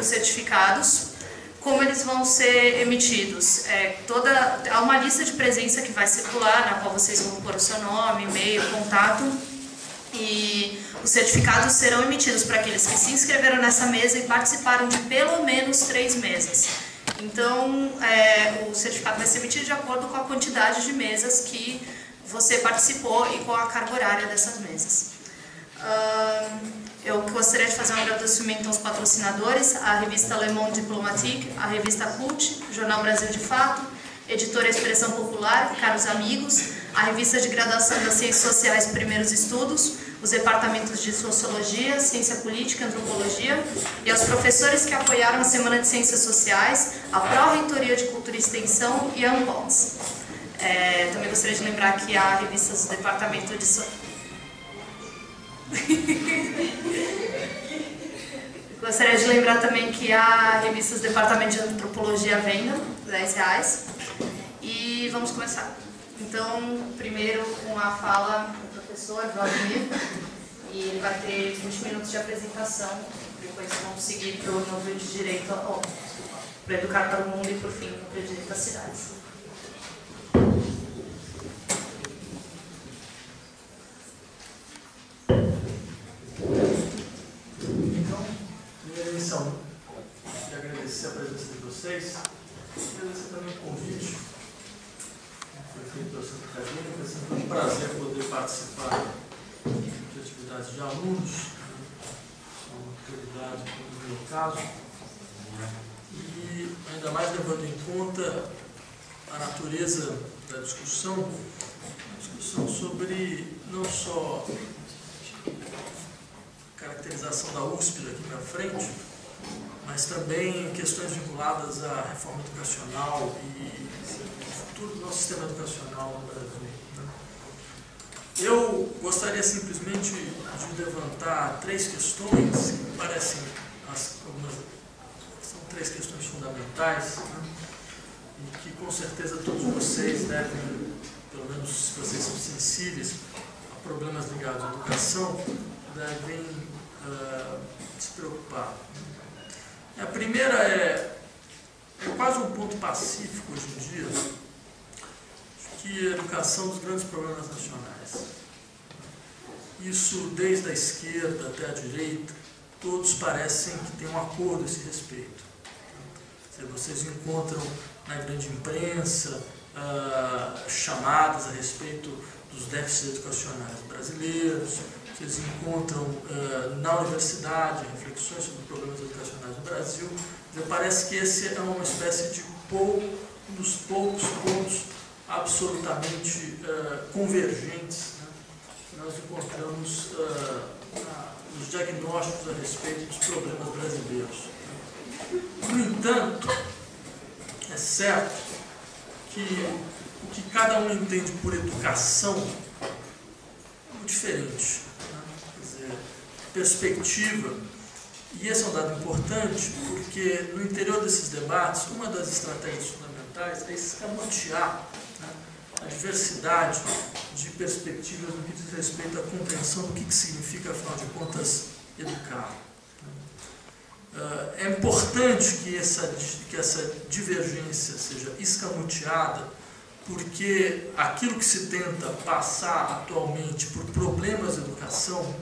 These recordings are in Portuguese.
os certificados. Como eles vão ser emitidos? Há uma lista de presença que vai circular, na qual vocês vão pôr o seu nome, e-mail, contato, e os certificados serão emitidos para aqueles que se inscreveram nessa mesa e participaram de pelo menos 3 mesas. Então, o certificado vai ser emitido de acordo com a quantidade de mesas que você participou e com a carga horária dessas mesas. Eu gostaria de fazer um agradecimento aos patrocinadores, a revista Le Monde Diplomatique, a revista Cult, Jornal Brasil de Fato, Editora Expressão Popular, caros amigos, a revista de graduação das Ciências Sociais Primeiros Estudos, os departamentos de Sociologia, Ciência Política e Antropologia, e aos professores que apoiaram a Semana de Ciências Sociais, a Pró-Reitoria de Cultura e Extensão e a Ambons. Também gostaria de lembrar que há revistas do departamento de... Gostaria de lembrar também que há revistas do Departamento de Antropologia à venda, R$10. E vamos começar. Então, primeiro com a fala do professor Vladimir, e ele vai ter 20 minutos de apresentação, depois vamos seguir para o núcleo de direito, para educar para o mundo e, por fim, o núcleo de direito às cidades. De agradecer a presença de vocês, agradecer também o convite que foi feito pela Santa Acadêmica. É sempre um prazer poder participar de atividades de alunos, sou uma autoridade no meu caso, e ainda mais levando em conta a natureza da discussão, uma discussão sobre não só caracterização da USP aqui na frente, mas também questões vinculadas à reforma educacional e o futuro do nosso sistema educacional no Brasil. Eu gostaria simplesmente de levantar 3 questões que me parecem são 3 questões fundamentais, e que com certeza todos vocês devem, pelo menos se vocês são sensíveis a problemas ligados à educação, devem se preocupar. A primeira é quase um ponto pacífico hoje em dia, que a educação é um dos grandes problemas nacionais. Isso desde a esquerda até a direita, todos parecem que têm um acordo a esse respeito. Vocês encontram na grande imprensa chamadas a respeito dos déficits educacionais brasileiros, vocês encontram na universidade reflexões sobre problemas educacionais no Brasil. Parece que esse é uma espécie de um dos poucos pontos absolutamente convergentes, que nós encontramos nos diagnósticos a respeito dos problemas brasileiros. No entanto, é certo que o que cada um entende por educação é muito diferente. Perspectiva, e esse é um dado importante, porque no interior desses debates, uma das estratégias fundamentais é escamotear a diversidade de perspectivas no que diz respeito à compreensão do que significa, afinal de contas, educar. É importante que essa divergência seja escamoteada, porque aquilo que se tenta passar atualmente por problemas de educação,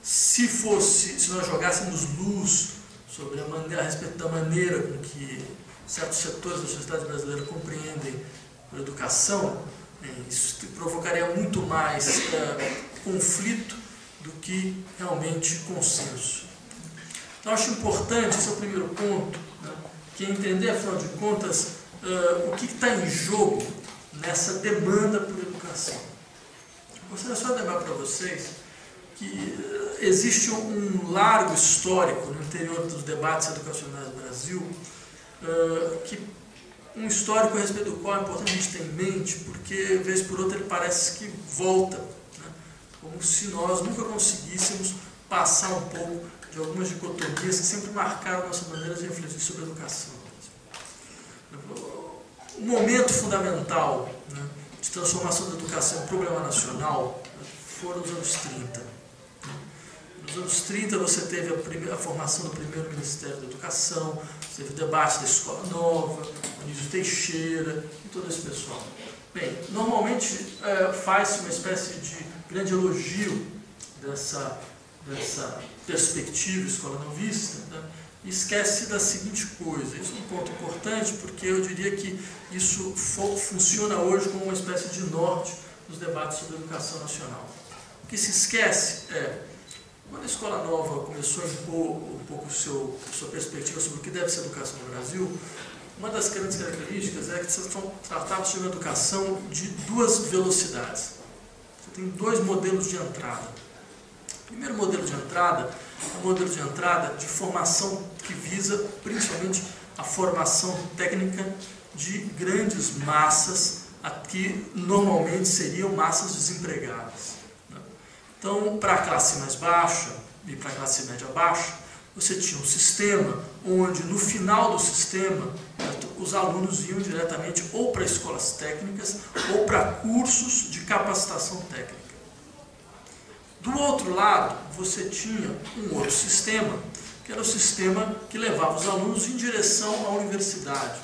se nós jogássemos luz sobre a respeito da maneira com que certos setores da sociedade brasileira compreendem a educação, isso provocaria muito mais conflito do que realmente consenso. Então, acho importante, esse é o primeiro ponto, que é entender, afinal de contas, o que está em jogo nessa demanda por educação. Eu gostaria só de lembrar para vocês que existe um largo histórico no interior dos debates educacionais do Brasil, um histórico a respeito do qual é importante a gente ter em mente, porque, vez por outra, ele parece que volta, como se nós nunca conseguíssemos passar um pouco de algumas dicotomias que sempre marcaram a nossa maneira de refletir sobre a educação. O momento fundamental de transformação da educação em problema nacional foram os anos 30. Nos Nos anos 30 você teve a formação do primeiro Ministério da Educação, você teve o debate da Escola Nova, Anísio Teixeira e todo esse pessoal. Bem, normalmente faz-se uma espécie de grande elogio dessa perspectiva escola novista, né? E esquece da seguinte coisa. Isso é um ponto importante, porque eu diria que isso funciona hoje como uma espécie de norte nos debates sobre a educação nacional. O que se esquece quando a Escola Nova começou a impor um pouco sua perspectiva sobre o que deve ser a educação no Brasil, uma das grandes características é que você tratava sobre a educação de duas velocidades. Você tem dois modelos de entrada. O primeiro modelo de entrada é um modelo de entrada de formação que visa principalmente a formação técnica de grandes massas que normalmente seriam massas desempregadas. Então, para a classe mais baixa e para a classe média baixa, você tinha um sistema onde, no final do sistema, os alunos iam diretamente ou para escolas técnicas ou para cursos de capacitação técnica. Do outro lado, você tinha um outro sistema, que era o sistema que levava os alunos em direção à universidade.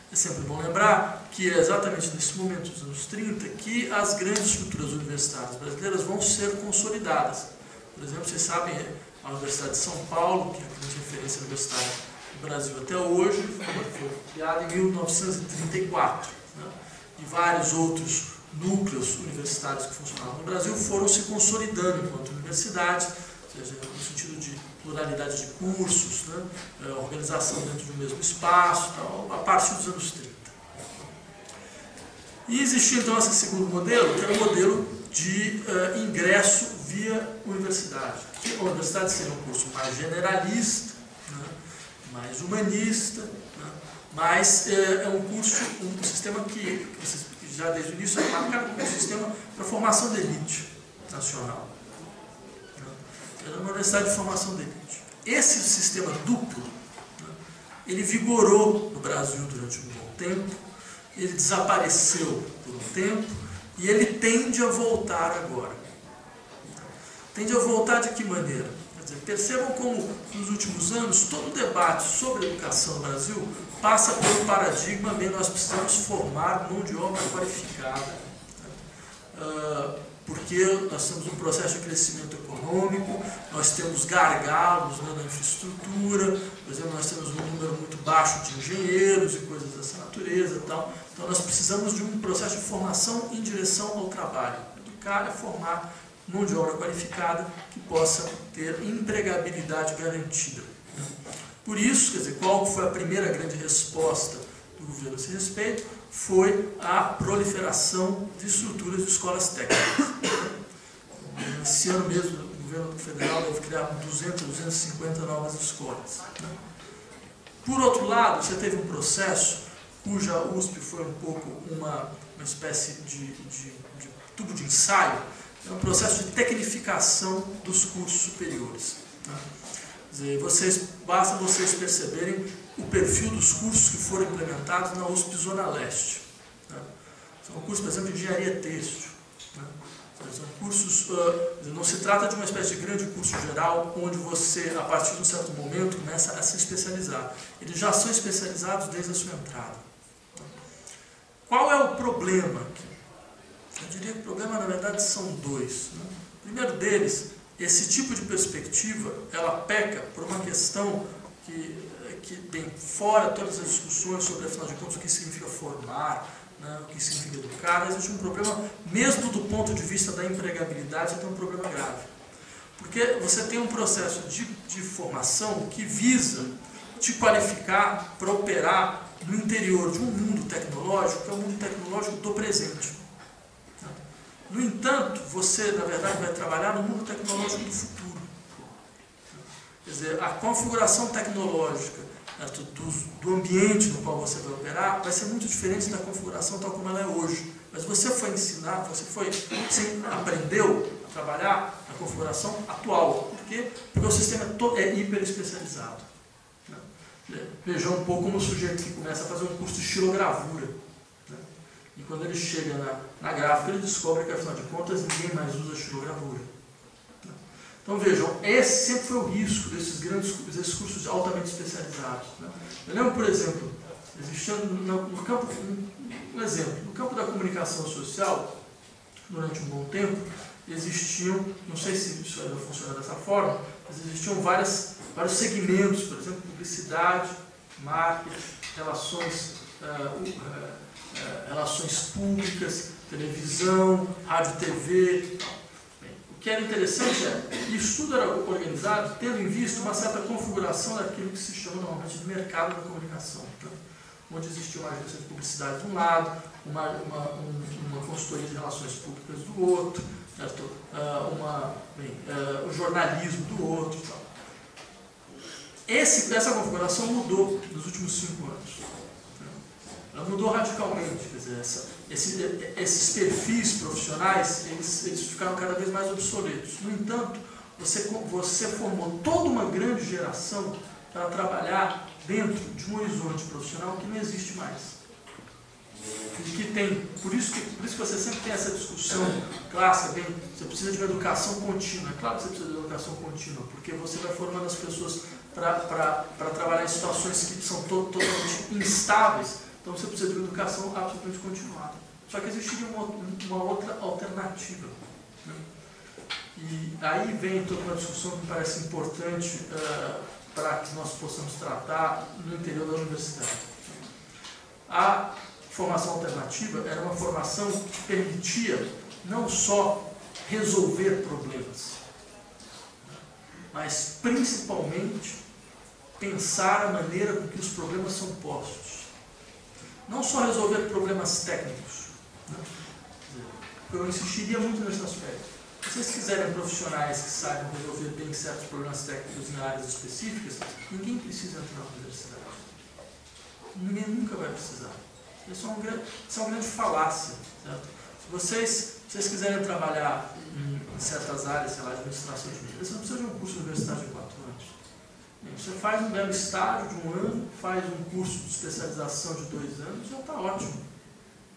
É sempre bom lembrar que é exatamente nesse momento dos anos 30 que as grandes estruturas universitárias brasileiras vão ser consolidadas. Por exemplo, vocês sabem, a Universidade de São Paulo, que é a grande referência universitária do Brasil até hoje, foi criada em 1934. Né? E vários outros núcleos universitários que funcionavam no Brasil foram se consolidando enquanto universidades, ou seja, no sentido de pluralidade de cursos, né? Organização dentro de um mesmo espaço, tal, a partir dos anos 30. E existia então esse segundo modelo, que era o modelo de ingresso via universidade. A universidade seria um curso mais generalista, né? Mais humanista, né? Mas é um curso, um sistema que já desde o início é marcado como um sistema para formação de elite nacional. Era uma universidade de formação de elite. Esse sistema duplo, ele vigorou no Brasil durante um bom tempo, ele desapareceu por um tempo e ele tende a voltar agora. Tende a voltar de que maneira? Quer dizer, percebam como, nos últimos anos, todo o debate sobre a educação no Brasil passa pelo paradigma de nós precisamos formar mão de obra qualificada. Porque nós temos um processo de crescimento econômico, nós temos gargalos, né, na infraestrutura, por exemplo, nós temos um número muito baixo de engenheiros e coisas dessa natureza e tal. Então nós precisamos de um processo de formação em direção ao trabalho. Educar é formar mão de obra qualificada que possa ter empregabilidade garantida. Por isso, quer dizer, qual foi a primeira grande resposta do governo a esse respeito? Foi a proliferação de estruturas de escolas técnicas. Esse ano mesmo, o governo federal deve criar 200, 250 novas escolas. Por outro lado, você teve um processo cuja USP foi um pouco uma espécie de tubo de ensaio, é um processo de tecnificação dos cursos superiores. Quer dizer, basta vocês perceberem o perfil dos cursos que foram implementados na USP Zona Leste. São cursos, por exemplo, de engenharia têxtil. São cursos, não se trata de uma espécie de grande curso geral, onde você, a partir de um certo momento, começa a se especializar. Eles já são especializados desde a sua entrada. Qual é o problema aqui? Eu diria que o problema, na verdade, são dois. O primeiro deles, esse tipo de perspectiva, ela peca por uma questão que bem, fora todas as discussões sobre, afinal de contas, o que significa formar, né, o que significa educar, existe um problema, mesmo do ponto de vista da empregabilidade, é um problema grave. Porque você tem um processo de formação que visa te qualificar para operar no interior de um mundo tecnológico, que é o mundo tecnológico do presente. No entanto, você, na verdade, vai trabalhar no mundo tecnológico do futuro. Quer dizer, a configuração tecnológica do ambiente no qual você vai operar vai ser muito diferente da configuração tal como ela é hoje. Mas você foi ensinado, você aprendeu a trabalhar na configuração atual. Por quê? Porque o sistema é hiper especializado. Veja um pouco como o sujeito que começa a fazer um curso de estilogravura. E quando ele chega na gráfica, ele descobre que, afinal de contas, ninguém mais usa estilogravura. Então vejam, esse sempre foi o risco desses cursos altamente especializados. Né? Eu lembro, por exemplo, existindo no campo, um exemplo, no campo da comunicação social, durante um bom tempo, existiam, não sei se isso ainda funciona dessa forma, mas existiam vários segmentos, por exemplo, publicidade, marketing, relações públicas, televisão, rádio e TV. Bem, o que era interessante isso tudo era organizado tendo em vista uma certa configuração daquilo que se chama normalmente de mercado da comunicação, né? Onde existia uma agência de publicidade de um lado, uma consultoria de relações públicas do outro, certo? O jornalismo do outro. Tal. Essa configuração mudou nos últimos 5 anos. Ela mudou radicalmente. Quer dizer, esses perfis profissionais eles ficaram cada vez mais obsoletos. No entanto, você formou toda uma grande geração para trabalhar dentro de um horizonte profissional que não existe mais. E que tem, por isso que você sempre tem essa discussão clássica, você precisa de uma educação contínua. É claro que você precisa de uma educação contínua, porque você vai formando as pessoas para trabalhar em situações que são totalmente instáveis, então você precisa de uma educação absolutamente continuada. Só que existiria uma outra alternativa. Né? E aí vem toda uma discussão que me parece importante para que nós possamos tratar no interior da universidade. A formação alternativa era uma formação que permitia não só resolver problemas, mas principalmente pensar a maneira com que os problemas são postos. Não só resolver problemas técnicos. Né? Eu insistiria muito nesse aspecto. Se vocês quiserem profissionais que saibam resolver bem certos problemas técnicos em áreas específicas, ninguém precisa entrar na universidade. Ninguém nunca vai precisar. Isso é uma grande falácia. Certo? Se vocês quiserem trabalhar em certas áreas, sei lá, administração de empresas, você não precisa de um curso universitário de 4 anos. Você faz um belo estágio de 1 ano, faz um curso de especialização de 2 anos, já está ótimo.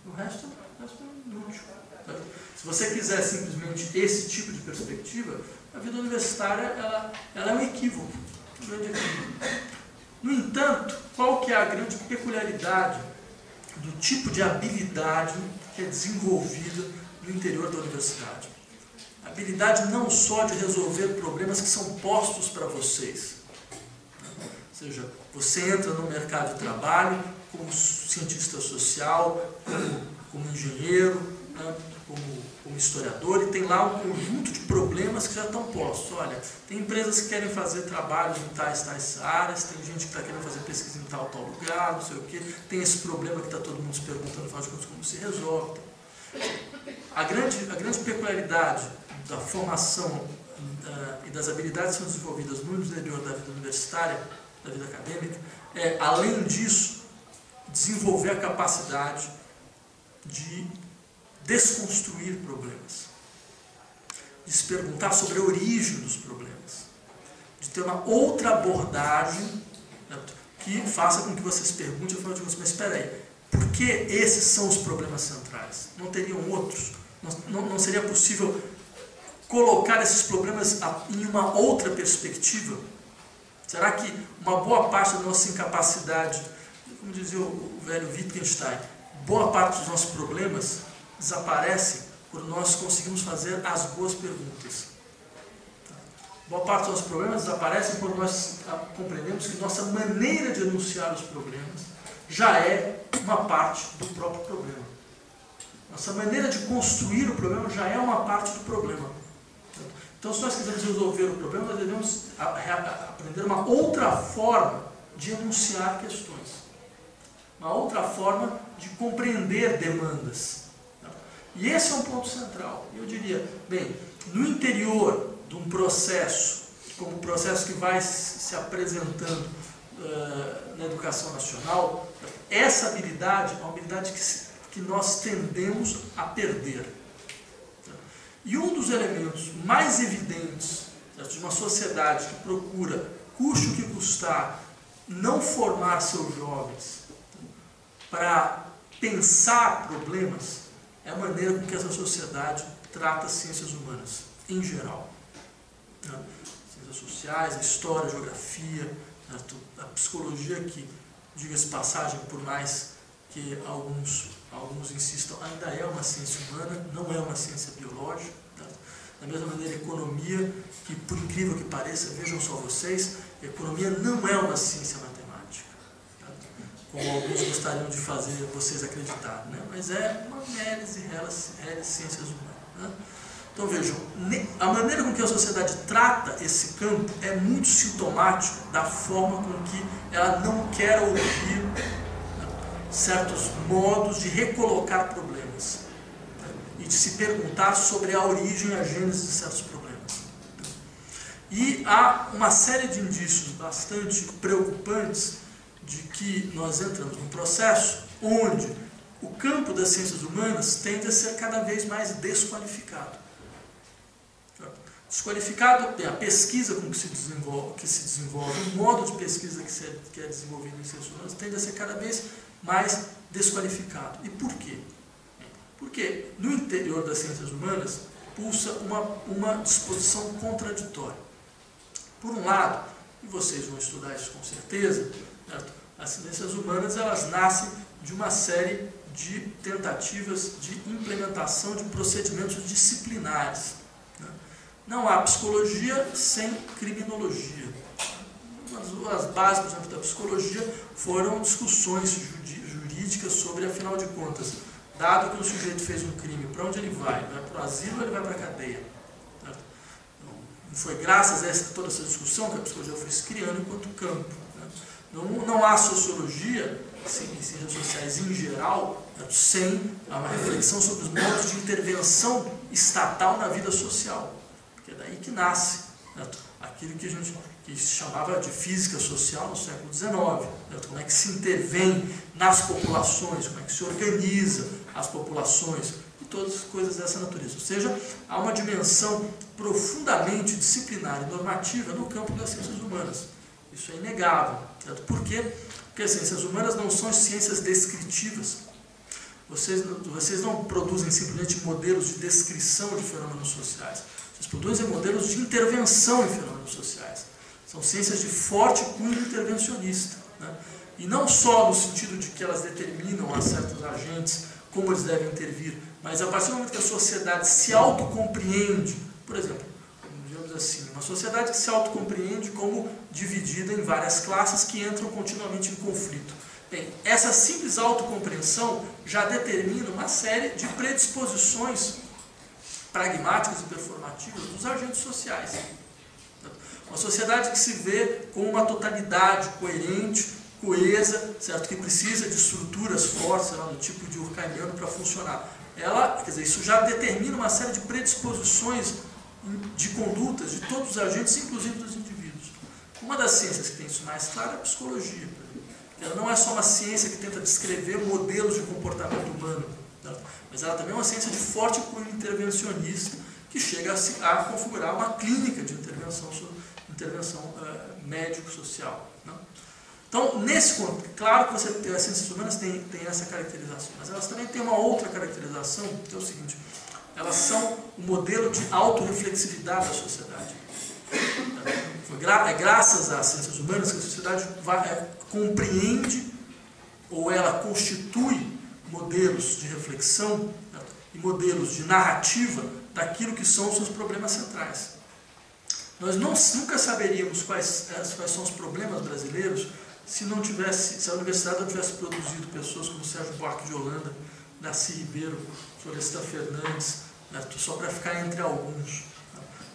O resto é inútil. Certo? Se você quiser simplesmente esse tipo de perspectiva, a vida universitária ela é um equívoco, um grande equívoco. No entanto, qual que é a grande peculiaridade do tipo de habilidade que é desenvolvida no interior da universidade? A habilidade não só de resolver problemas que são postos para vocês. Ou seja, você entra no mercado de trabalho como cientista social, como engenheiro, né, como historiador, e tem lá um conjunto de problemas que já estão postos. Olha, tem empresas que querem fazer trabalhos em tais áreas, tem gente que está querendo fazer pesquisa em tal lugar, não sei o quê, tem esse problema que está todo mundo se perguntando, afinal de contas, como se resolve. A grande peculiaridade da formação e das habilidades que são desenvolvidas no interior da vida universitária, da vida acadêmica, é, além disso, desenvolver a capacidade de desconstruir problemas, de se perguntar sobre a origem dos problemas, de ter uma outra abordagem, né, que faça com que você se pergunte, afinal de contas, mas espera aí, por que esses são os problemas centrais? Não teriam outros? Não seria possível colocar esses problemas em uma outra perspectiva? Será que uma boa parte da nossa incapacidade, como dizia o velho Wittgenstein, boa parte dos nossos problemas desaparecem quando nós conseguimos fazer as boas perguntas? Boa parte dos nossos problemas desaparecem quando nós compreendemos que nossa maneira de enunciar os problemas já é uma parte do próprio problema. Nossa maneira de construir o problema já é uma parte do problema. Então, se nós quisermos resolver o problema, nós devemos aprender uma outra forma de enunciar questões. Uma outra forma de compreender demandas. E esse é um ponto central. Eu diria, bem, no interior de um processo, como o processo que vai se apresentando na educação nacional, essa habilidade é uma habilidade que nós tendemos a perder. E um dos elementos mais evidentes, certo, de uma sociedade que procura, custe o que custar, não formar seus jovens para pensar problemas, é a maneira com que essa sociedade trata as ciências humanas, em geral. né? Ciências sociais, a história, a geografia, a psicologia, que, diga-se passagem, por mais que alguns insistam, ainda é uma ciência humana, não é uma ciência biológica. Tá? Da mesma maneira, a economia, que por incrível que pareça, vejam só vocês, a economia não é uma ciência matemática, tá? Como alguns gostariam de fazer vocês acreditar, né? Mas é uma análise de ciências humanas. Né? Então vejam, a maneira com que a sociedade trata esse campo é muito sintomático da forma com que ela não quer ouvir, né, certos modos de recolocar problemas, né, e de se perguntar sobre a origem e a gênese de certos problemas. E há uma série de indícios bastante preocupantes de que nós entramos num processo onde o campo das ciências humanas tende a ser cada vez mais desqualificado. Desqualificado é a pesquisa com que se desenvolve, o modo de pesquisa que é desenvolvido em ciências humanas tende a ser cada vez mais desqualificado. E por quê? Porque no interior das ciências humanas pulsa uma disposição contraditória. Por um lado, e vocês vão estudar isso com certeza, certo? As ciências humanas elas nascem de uma série de tentativas de implementação de procedimentos disciplinares. Não há psicologia sem criminologia. As bases, por exemplo, da psicologia foram discussões jurídicas sobre, afinal de contas, dado que o sujeito fez um crime, para onde ele vai? Vai para o asilo ou ele vai para a cadeia? Não foi graças a toda essa discussão que a psicologia foi se criando enquanto campo. Não há sociologia, ciências sociais em geral, sem uma reflexão sobre os modos de intervenção estatal na vida social. É daí que nasce, né, aquilo que a gente se chamava de física social no século XIX, né, como é que se intervém nas populações, como é que se organiza as populações e todas as coisas dessa natureza. Ou seja, há uma dimensão profundamente disciplinar e normativa no campo das ciências humanas. Isso é inegável. Certo? Por quê? Porque as ciências humanas não são ciências descritivas. Vocês não produzem simplesmente modelos de descrição de fenômenos sociais. Vocês produzem modelos de intervenção em fenômenos sociais. São ciências de forte cunho intervencionista. Né? E não só no sentido de que elas determinam a certos agentes como eles devem intervir, mas a partir do momento que a sociedade se autocompreende, por exemplo, digamos assim, uma sociedade que se autocompreende como dividida em várias classes que entram continuamente em conflito. Bem, essa simples autocompreensão já determina uma série de predisposições pragmáticas e performativas dos agentes sociais. Uma sociedade que se vê como uma totalidade coerente, coesa, certo? Que precisa de estruturas fortes, do tipo de Durkheimiano para funcionar. Isso já determina uma série de predisposições de condutas de todos os agentes, inclusive dos indivíduos. Uma das ciências que tem isso mais claro é a psicologia. Ela não é só uma ciência que tenta descrever modelos de comportamento humano, mas ela também é uma ciência de forte cunho intervencionista que chega a configurar uma clínica de intervenção médico-social. Né? Então, nesse ponto, claro que as ciências humanas têm essa caracterização, mas elas também têm uma outra caracterização, que é o seguinte: elas são um modelo de autorreflexividade da sociedade. É graças às ciências humanas que a sociedade compreende ou ela constitui modelos de reflexão, né, e modelos de narrativa daquilo que são os seus problemas centrais. Nós nunca saberíamos quais são os problemas brasileiros se a universidade não tivesse produzido pessoas como Sérgio Buarque de Holanda, Darcy Ribeiro, Florestan Fernandes, né, só para ficar entre alguns.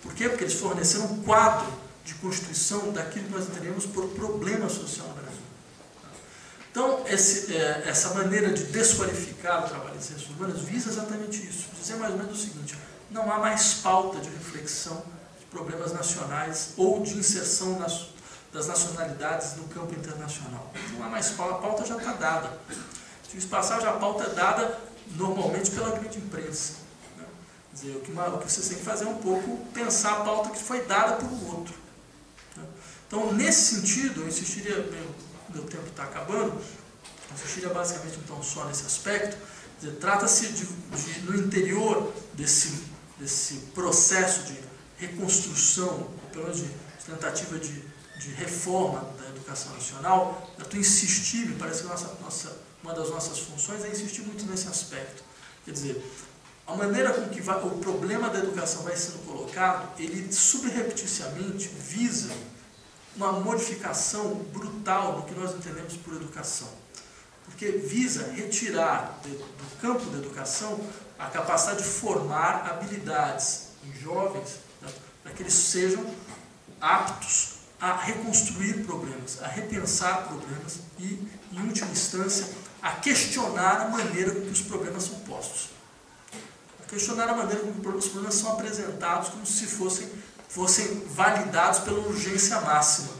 Por quê? Porque eles forneceram um quadro de constituição daquilo que nós entendemos por problema social no Brasil. Então, essa maneira de desqualificar o trabalho de ciências humanas visa exatamente isso. Dizer mais ou menos o seguinte: não há mais pauta de reflexão de problemas nacionais ou de inserção das nacionalidades no campo internacional. Não há mais pauta, a pauta já está dada. De passagem, a pauta é dada normalmente pela grande imprensa. Né? Quer dizer, o que vocês têm que fazer é um pouco pensar a pauta que foi dada por um outro. Né? Então, nesse sentido, eu insistiria, meu tempo está acabando, eu insistiria basicamente então só nesse aspecto. Trata-se no interior desse processo de reconstrução pelo menos de tentativa de reforma da educação nacional, eu estou insistindo, me parece que uma das nossas funções é insistir muito nesse aspecto. Quer dizer, a maneira com que o problema da educação vai sendo colocado, ele subrepticiamente visa uma modificação brutal do que nós entendemos por educação. Porque visa retirar do campo da educação a capacidade de formar habilidades em jovens, né, para que eles sejam aptos a reconstruir problemas, a repensar problemas e, em última instância, a questionar a maneira com que os problemas são postos. A questionar a maneira com que os problemas são apresentados como se fossem validados pela urgência máxima.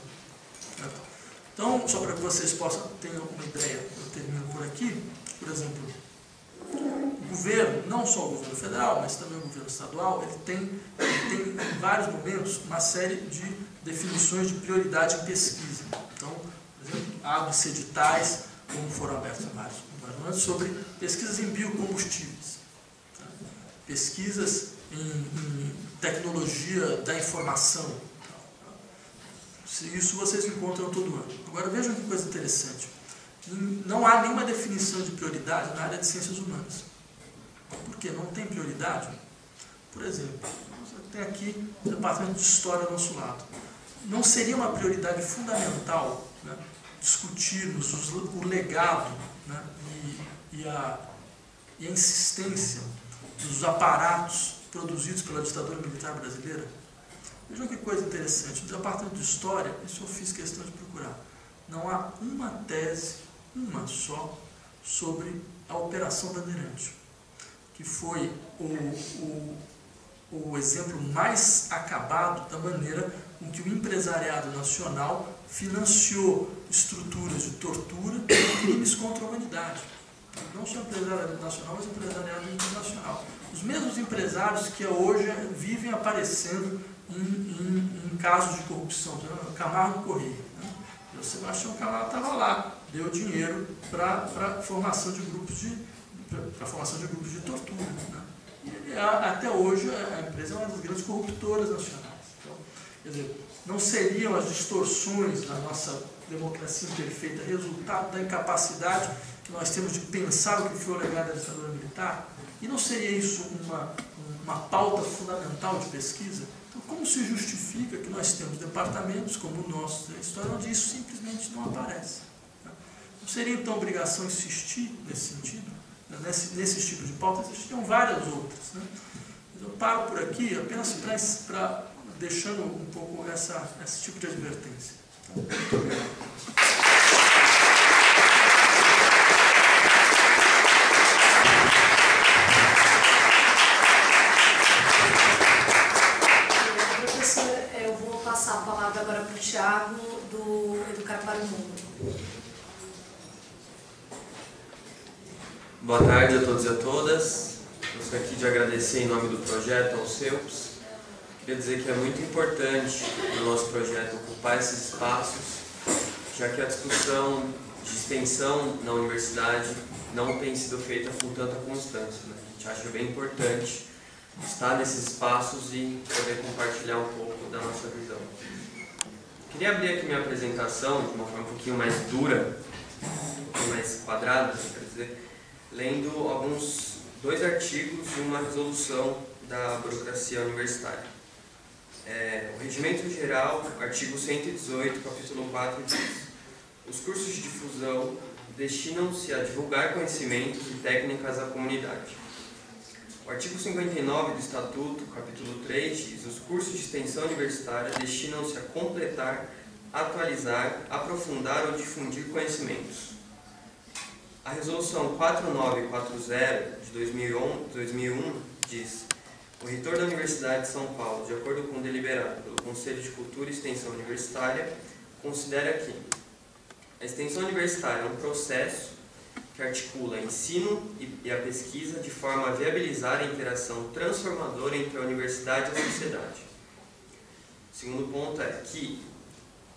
Então, só para que vocês possam ter uma ideia, eu termino por aqui, por exemplo, o governo, não só o governo federal, mas também o governo estadual, ele tem em vários momentos uma série de definições de prioridade em pesquisa. Então, por exemplo, abre-se editais, como foram abertos vários momentos, sobre pesquisas em biocombustíveis, tá? Pesquisas em tecnologia da informação. Isso vocês encontram todo ano. Agora vejam que coisa interessante. Não há nenhuma definição de prioridade na área de ciências humanas. Por quê? Não tem prioridade? Por exemplo, tem aqui o Departamento de História ao nosso lado. Não seria uma prioridade fundamental, né, discutirmos o legado, né, e a insistência dos aparatos produzidos pela ditadura militar brasileira? Vejam que coisa interessante. No Departamento de História, isso eu fiz questão de procurar. Não há uma tese, uma só, sobre a Operação Bandeirante, que foi o exemplo mais acabado da maneira com que o empresariado nacional financiou estruturas de tortura e crimes contra a humanidade. Não só o empresariado nacional, mas o empresariado internacional. Os mesmos empresários que hoje vivem aparecendo em casos de corrupção. Camargo Correia, né? O Sebastião Camargo estava lá, deu dinheiro para a formação de grupos de tortura, né? E até hoje a empresa é uma das grandes corruptoras nacionais. Então, quer dizer, não seriam as distorções da nossa democracia imperfeita resultado da incapacidade que nós temos de pensar o que foi o legado da ditadura militar? E não seria isso uma pauta fundamental de pesquisa? Então, como se justifica que nós temos departamentos como o nosso da história, onde isso simplesmente não aparece? Não seria, então, obrigação insistir nesse sentido, nesse tipo de pauta? Existiam várias outras, né? Eu paro por aqui apenas para deixando um pouco esse tipo de advertência. Então, muito obrigado. Passar a palavra agora para o Thiago, do Educar para o Mundo. Boa tarde a todos e a todas. Gostaria aqui de agradecer em nome do projeto aos CEUPS. Queria dizer que é muito importante o nosso projeto ocupar esses espaços, já que a discussão de extensão na universidade não tem sido feita com tanta constância, né? A gente acha bem importante estar nesses espaços e poder compartilhar um pouco da nossa visão. Queria abrir aqui minha apresentação de uma forma um pouquinho mais dura, um pouquinho mais quadrada, quer dizer, lendo dois artigos e uma resolução da burocracia universitária. O Regimento Geral, artigo 118, capítulo 4, diz: os cursos de difusão destinam-se a divulgar conhecimentos e técnicas à comunidade. O artigo 59 do Estatuto, capítulo 3, diz: os cursos de extensão universitária destinam-se a completar, atualizar, aprofundar ou difundir conhecimentos. A Resolução 4940 de 2001 diz: o reitor da Universidade de São Paulo, de acordo com o deliberado pelo Conselho de Cultura e Extensão Universitária, considera que a extensão universitária é um processo que articula ensino e a pesquisa de forma a viabilizar a interação transformadora entre a universidade e a sociedade. O segundo ponto é que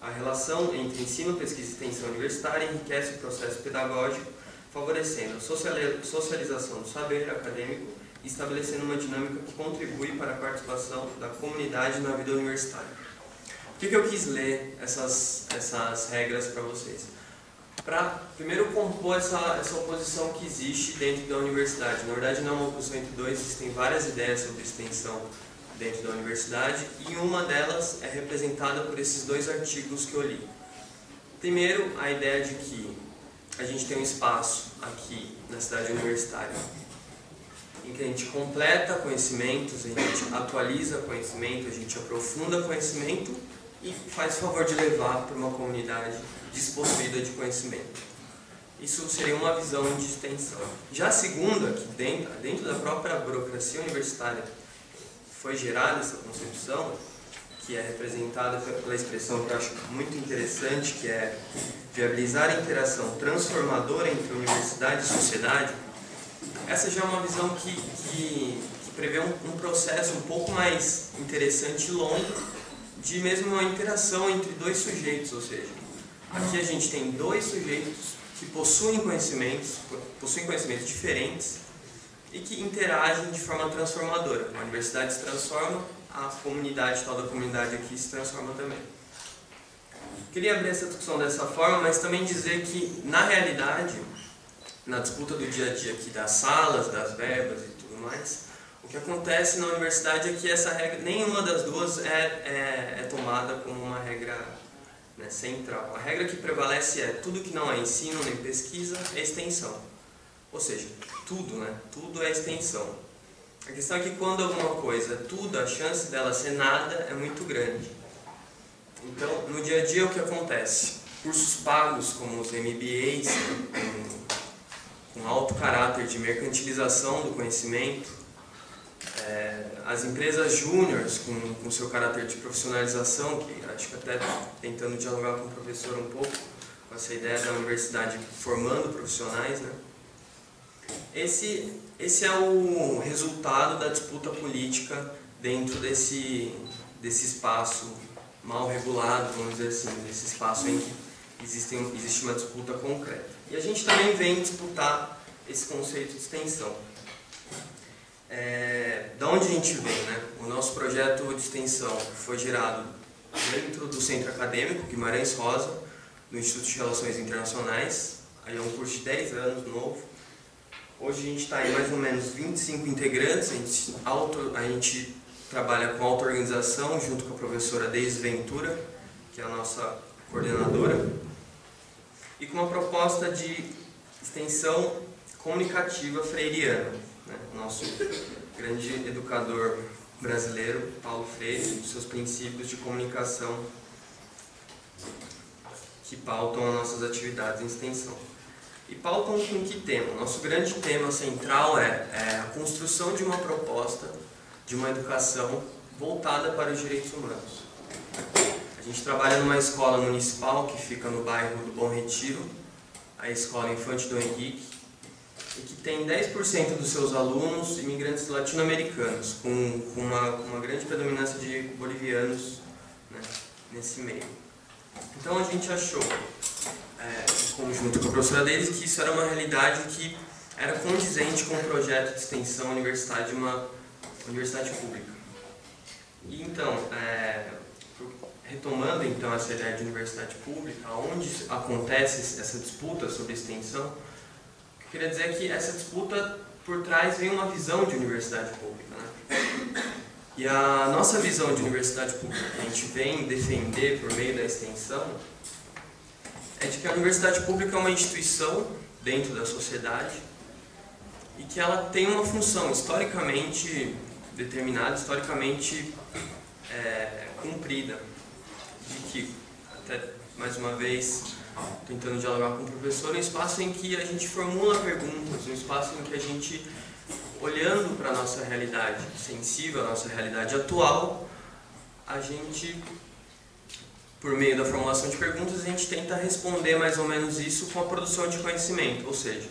a relação entre ensino, pesquisa e extensão universitária enriquece o processo pedagógico, favorecendo a socialização do saber acadêmico e estabelecendo uma dinâmica que contribui para a participação da comunidade na vida universitária. Por que eu quis ler essas regras para vocês? Para, primeiro, compor essa oposição que existe dentro da universidade. Na verdade, não é uma oposição entre dois, existem várias ideias sobre extensão dentro da universidade, e uma delas é representada por esses dois artigos que eu li. Primeiro, a ideia de que a gente tem um espaço aqui na cidade universitária em que a gente completa conhecimentos, a gente atualiza conhecimento, a gente aprofunda conhecimento e faz favor de levar para uma comunidade despossuída de conhecimento. Isso seria uma visão de extensão. Já a segunda, que dentro da própria burocracia universitária foi gerada essa concepção, que é representada pela expressão que eu acho muito interessante, que é viabilizar a interação transformadora entre universidade e sociedade. Essa já é uma visão que prevê um processo um pouco mais interessante e longo de mesmo uma interação entre dois sujeitos, ou seja, aqui a gente tem dois sujeitos que possuem conhecimentos diferentes e que interagem de forma transformadora. A universidade se transforma, a comunidade, tal da comunidade aqui, se transforma também. Queria abrir essa discussão dessa forma, mas também dizer que, na realidade, na disputa do dia a dia aqui das salas, das verbas e tudo mais, o que acontece na universidade é que essa regra, nenhuma das duas é tomada como uma regra, né, central. A regra que prevalece é tudo que não é ensino nem pesquisa é extensão. Ou seja, tudo, né? Tudo é extensão. A questão é que quando alguma coisa é tudo, a chance dela ser nada é muito grande. Então, no dia a dia, o que acontece? Cursos pagos, como os MBAs, com alto caráter de mercantilização do conhecimento, as empresas júniores, com seu caráter de profissionalização, que acho que até tentando dialogar com o professor um pouco, com essa ideia da universidade formando profissionais, né? Esse é o resultado da disputa política dentro desse espaço mal regulado, vamos dizer assim, desse espaço em que existe uma disputa concreta. E a gente também vem disputar esse conceito de extensão. Da onde a gente vem, né? O nosso projeto de extensão foi gerado dentro do Centro Acadêmico Guimarães Rosa, no Instituto de Relações Internacionais. Aí é um curso de 10 anos novo. Hoje a gente está em mais ou menos 25 integrantes, a gente trabalha com auto-organização junto com a professora Deise Ventura, que é a nossa coordenadora, e com uma proposta de extensão comunicativa freiriana, né? Nosso grande educador brasileiro, Paulo Freire, e seus princípios de comunicação que pautam as nossas atividades em extensão. E pautam com que tema? Nosso grande tema central é a construção de uma proposta de uma educação voltada para os direitos humanos. A gente trabalha numa escola municipal que fica no bairro do Bom Retiro, a Escola Infante Dom Henrique, e que tem 10% dos seus alunos imigrantes latino-americanos, com uma grande predominância de bolivianos, né, nesse meio. Então a gente achou, em conjunto com a professora Deise, que isso era uma realidade que era condizente com o projeto de extensão universitária de uma universidade pública. E então, retomando então essa ideia de universidade pública, onde acontece essa disputa sobre extensão, eu queria dizer que essa disputa por trás vem uma visão de universidade pública, né? E a nossa visão de universidade pública que a gente vem defender por meio da extensão é de que a universidade pública é uma instituição dentro da sociedade e que ela tem uma função historicamente determinada, historicamente cumprida, de que, até mais uma vez, tentando dialogar com o professor, um espaço em que a gente formula perguntas, um espaço em que a gente, olhando para a nossa realidade sensível, a nossa realidade atual, a gente, por meio da formulação de perguntas, a gente tenta responder mais ou menos isso com a produção de conhecimento, ou seja,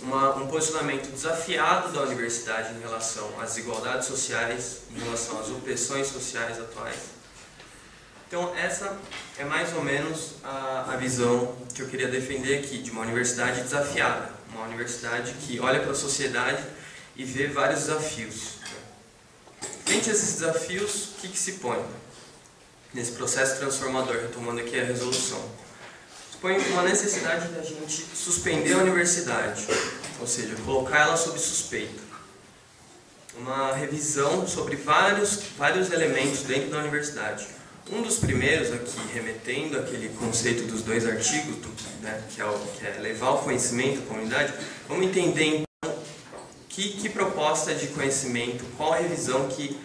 um posicionamento desafiado da universidade em relação às desigualdades sociais, em relação às opressões sociais atuais. Então essa é mais ou menos a visão que eu queria defender aqui, de uma universidade desafiada, uma universidade que olha para a sociedade e vê vários desafios. Frente a esses desafios, o que se põe? nesse processo transformador, retomando aqui a resolução, expõe uma necessidade da gente suspender a universidade, ou seja, colocar ela sob suspeita. Uma revisão sobre vários elementos dentro da universidade. Um dos primeiros aqui, remetendo àquele conceito dos 2 artigos, né, que é levar o conhecimento à comunidade, vamos entender então que proposta de conhecimento, qual a revisão que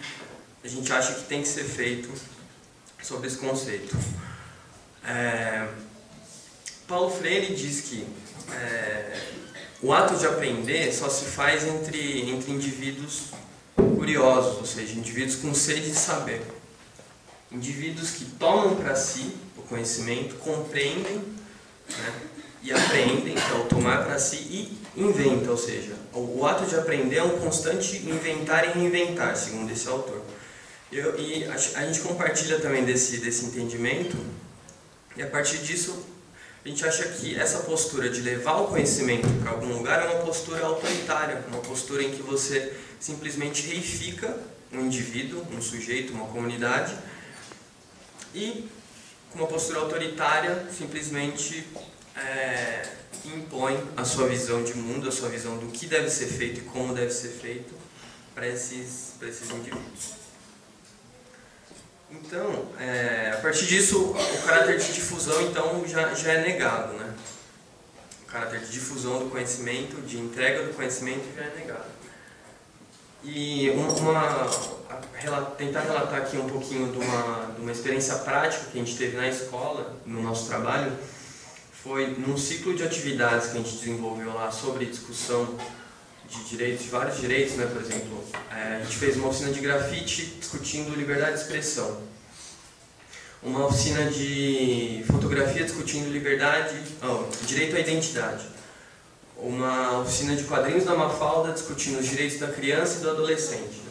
a gente acha que tem que ser feito sobre esse conceito. Paulo Freire diz que o ato de aprender só se faz entre indivíduos curiosos, ou seja, indivíduos com sede de saber. Indivíduos que tomam para si o conhecimento, compreendem, né, e aprendem, que é o tomar para si, e inventam, ou seja, o ato de aprender é um constante inventar e reinventar, segundo esse autor. E a gente compartilha também desse entendimento, e a partir disso a gente acha que essa postura de levar o conhecimento para algum lugar é uma postura autoritária, uma postura em que você simplesmente reifica um indivíduo, um sujeito, uma comunidade, e com uma postura autoritária simplesmente impõe a sua visão de mundo, a sua visão do que deve ser feito e como deve ser feito para esses indivíduos. Então, a partir disso, o caráter de difusão então já é negado, né? O caráter de difusão do conhecimento, de entrega do conhecimento já é negado. E tentar relatar aqui um pouquinho de uma experiência prática que a gente teve na escola, no nosso trabalho, foi num ciclo de atividades que a gente desenvolveu lá sobre discussão de direitos, de vários direitos, né? Por exemplo, a gente fez uma oficina de grafite discutindo liberdade de expressão, uma oficina de fotografia discutindo direito à identidade, uma oficina de quadrinhos da Mafalda discutindo os direitos da criança e do adolescente.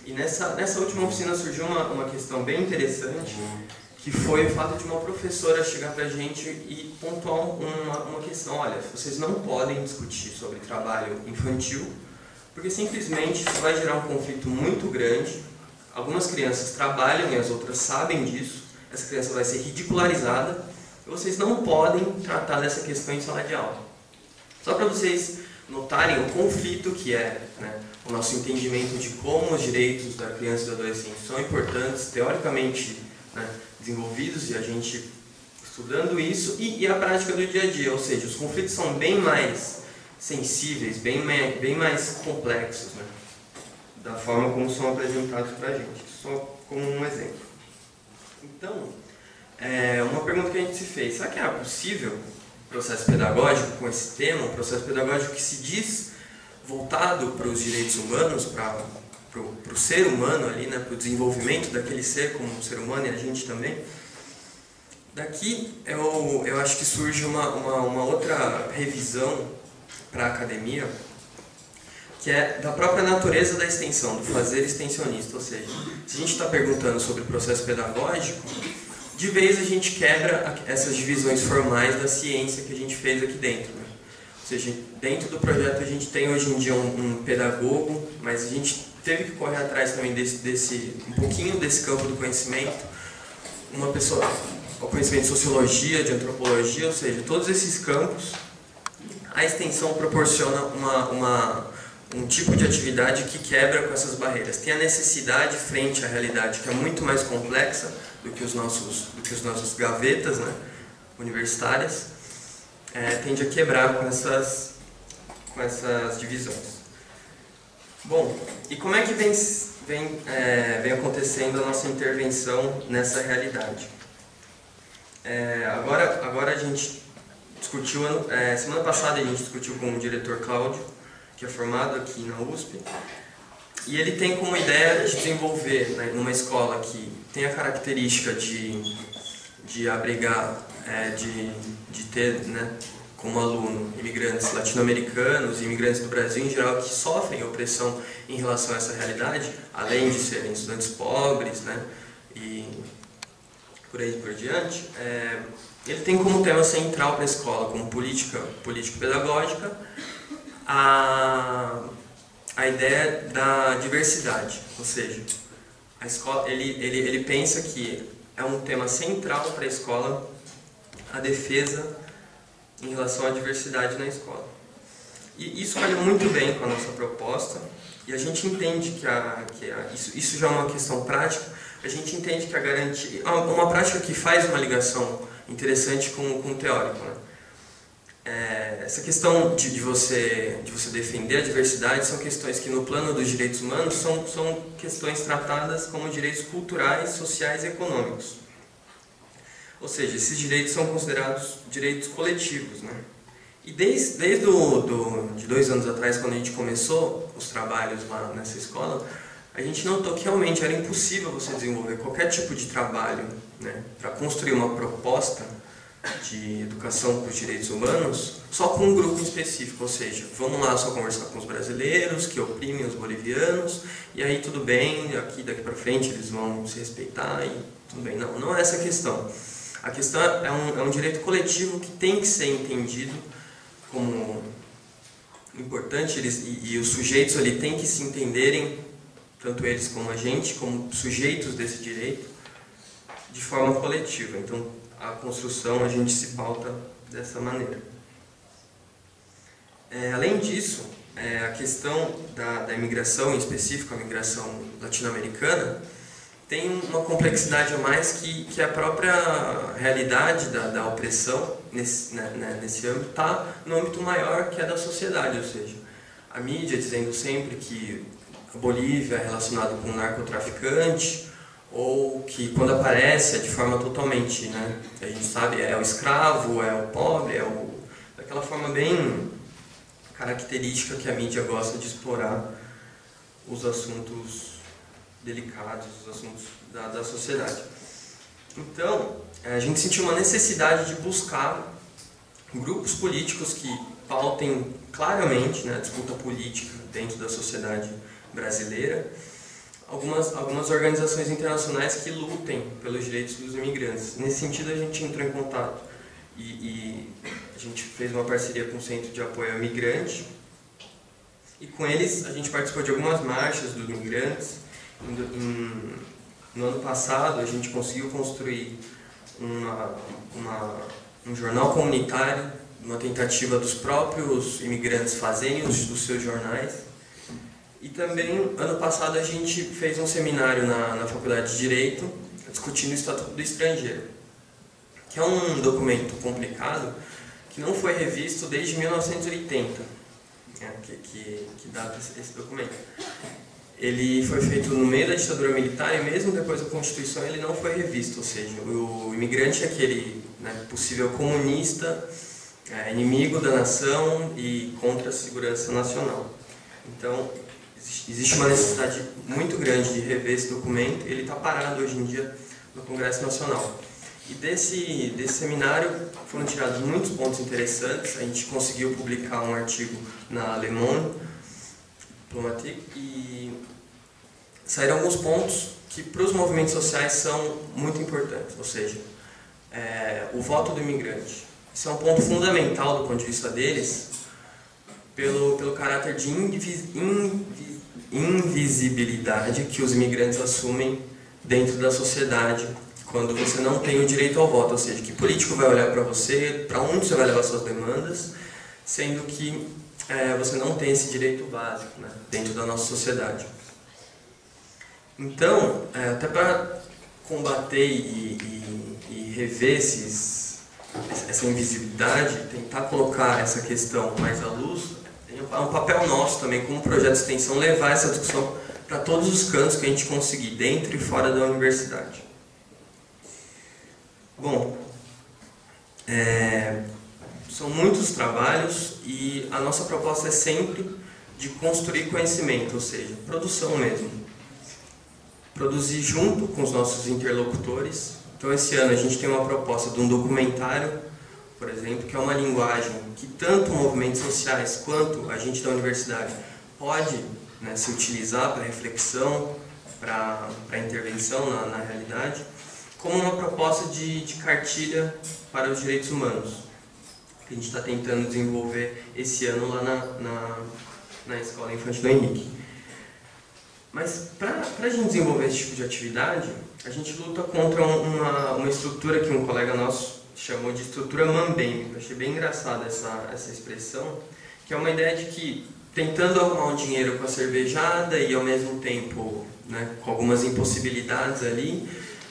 E nessa última oficina surgiu uma questão bem interessante, que foi o fato de uma professora chegar para a gente e pontuar uma questão. Olha, vocês não podem discutir sobre trabalho infantil, porque simplesmente isso vai gerar um conflito muito grande. Algumas crianças trabalham e as outras sabem disso. Essa criança vai ser ridicularizada e vocês não podem tratar dessa questão em sala de aula. Só para vocês notarem o conflito que é, né, o nosso entendimento de como os direitos da criança e do adolescente são importantes, teoricamente, né, desenvolvidos, e a gente estudando isso, e a prática do dia a dia, ou seja, os conflitos são bem mais sensíveis, bem mais complexos, né, da forma como são apresentados para a gente, só como um exemplo. Então, uma pergunta que a gente se fez: será que é possível processo pedagógico com esse tema, um processo pedagógico que se diz voltado para os direitos humanos, para o ser humano ali, né, para o desenvolvimento daquele ser como um ser humano, e a gente também? Daqui eu acho que surge uma outra revisão para a academia, que é da própria natureza da extensão, do fazer extensionista. Ou seja, se a gente está perguntando sobre o processo pedagógico, de vez a gente quebra essas divisões formais da ciência que a gente fez aqui dentro, né? Ou seja, dentro do projeto a gente tem hoje em dia um pedagogo, mas a gente teve que correr atrás também um pouquinho desse campo do conhecimento, uma pessoa, o conhecimento de sociologia, de antropologia, ou seja, todos esses campos, a extensão proporciona um tipo de atividade que quebra com essas barreiras. Tem a necessidade frente à realidade, que é muito mais complexa do que os nossos gavetas, né, universitárias, tende a quebrar com essas divisões. Bom, e como é que vem acontecendo a nossa intervenção nessa realidade? Agora a gente discutiu, semana passada a gente discutiu com o diretor Cláudio, que é formado aqui na USP, e ele tem como ideia de desenvolver, né, numa escola que tem a característica de abrigar, de ter, né, como aluno imigrantes latino-americanos e imigrantes do Brasil em geral que sofrem opressão em relação a essa realidade, além de serem estudantes pobres, né, e por aí por diante. Ele tem como tema central para a escola, como político-pedagógica, a ideia da diversidade. Ou seja, a escola, ele pensa que é um tema central para a escola, a defesa em relação à diversidade na escola. E isso calha muito bem com a nossa proposta, e a gente entende que isso já é uma questão prática, a gente entende que a garantia... Uma prática que faz uma ligação interessante com o teórico, né? Essa questão de você defender a diversidade são questões que no plano dos direitos humanos são questões tratadas como direitos culturais, sociais e econômicos. Ou seja, esses direitos são considerados direitos coletivos, né? E desde de 2 anos atrás, quando a gente começou os trabalhos lá nessa escola, a gente notou que realmente era impossível você desenvolver qualquer tipo de trabalho, né, para construir uma proposta de educação para os direitos humanos só com um grupo específico, ou seja, vamos lá só conversar com os brasileiros que oprimem os bolivianos e aí tudo bem, daqui para frente eles vão se respeitar e tudo bem. Não é essa a questão. A questão é um direito coletivo que tem que ser entendido como importante, e os sujeitos ali têm que se entenderem, tanto eles como a gente, como sujeitos desse direito, de forma coletiva. Então, a construção, a gente se pauta dessa maneira. Além disso, a questão da imigração, em específico a migração latino-americana, tem uma complexidade a mais que a própria realidade da opressão nesse âmbito está no âmbito maior que é da sociedade, ou seja, a mídia dizendo sempre que a Bolívia é relacionada com um narcotraficante, ou que quando aparece é de forma totalmente, né, a gente sabe, é o escravo, é o pobre, daquela forma bem característica que a mídia gosta de explorar os assuntos delicados, os assuntos da sociedade. Então, a gente sentiu uma necessidade de buscar grupos políticos que pautem claramente, né, a disputa política dentro da sociedade brasileira, algumas organizações internacionais que lutem pelos direitos dos imigrantes. Nesse sentido, a gente entrou em contato e a gente fez uma parceria com o Centro de Apoio ao Imigrante, e com eles a gente participou de algumas marchas dos imigrantes. No ano passado, a gente conseguiu construir um jornal comunitário, uma tentativa dos próprios imigrantes fazerem os seus jornais. E também, ano passado, a gente fez um seminário na Faculdade de Direito, discutindo o Estatuto do Estrangeiro, que é um documento complicado, que não foi revisto desde 1980, que data esse documento. Ele foi feito no meio da ditadura militar e mesmo depois da Constituição ele não foi revisto, ou seja, o imigrante é aquele, né, possível comunista, inimigo da nação e contra a segurança nacional. Então, existe uma necessidade muito grande de rever esse documento, ele está parado hoje em dia no Congresso Nacional. E desse seminário foram tirados muitos pontos interessantes, a gente conseguiu publicar um artigo na Le Monde Diplomatique e saíram alguns pontos que para os movimentos sociais são muito importantes, ou seja, o voto do imigrante. Isso é um ponto fundamental do ponto de vista deles, pelo caráter de invisibilidade que os imigrantes assumem dentro da sociedade quando você não tem o direito ao voto, ou seja, que político vai olhar para você, para onde você vai levar suas demandas, sendo que você não tem esse direito básico, né, dentro da nossa sociedade. Então, até para combater e rever essa invisibilidade, tentar colocar essa questão mais à luz, é um papel nosso também, como projeto de extensão, levar essa discussão para todos os cantos que a gente conseguir, dentro e fora da universidade. Bom, são muitos trabalhos e a nossa proposta é sempre de construir conhecimento, ou seja, produção mesmo. Produzir junto com os nossos interlocutores. Então, esse ano a gente tem uma proposta de um documentário, por exemplo, que é uma linguagem que tanto movimentos sociais quanto a gente da universidade pode, né, se utilizar para reflexão, para intervenção na realidade, como uma proposta de cartilha para os direitos humanos, que a gente está tentando desenvolver esse ano lá na Escola Infante do Henrique. Mas para a gente desenvolver esse tipo de atividade, a gente luta contra uma estrutura que um colega nosso chamou de estrutura mambembe. Eu achei bem engraçada essa expressão, que é uma ideia de que, tentando arrumar um dinheiro com a cervejada e ao mesmo tempo, né, com algumas impossibilidades ali,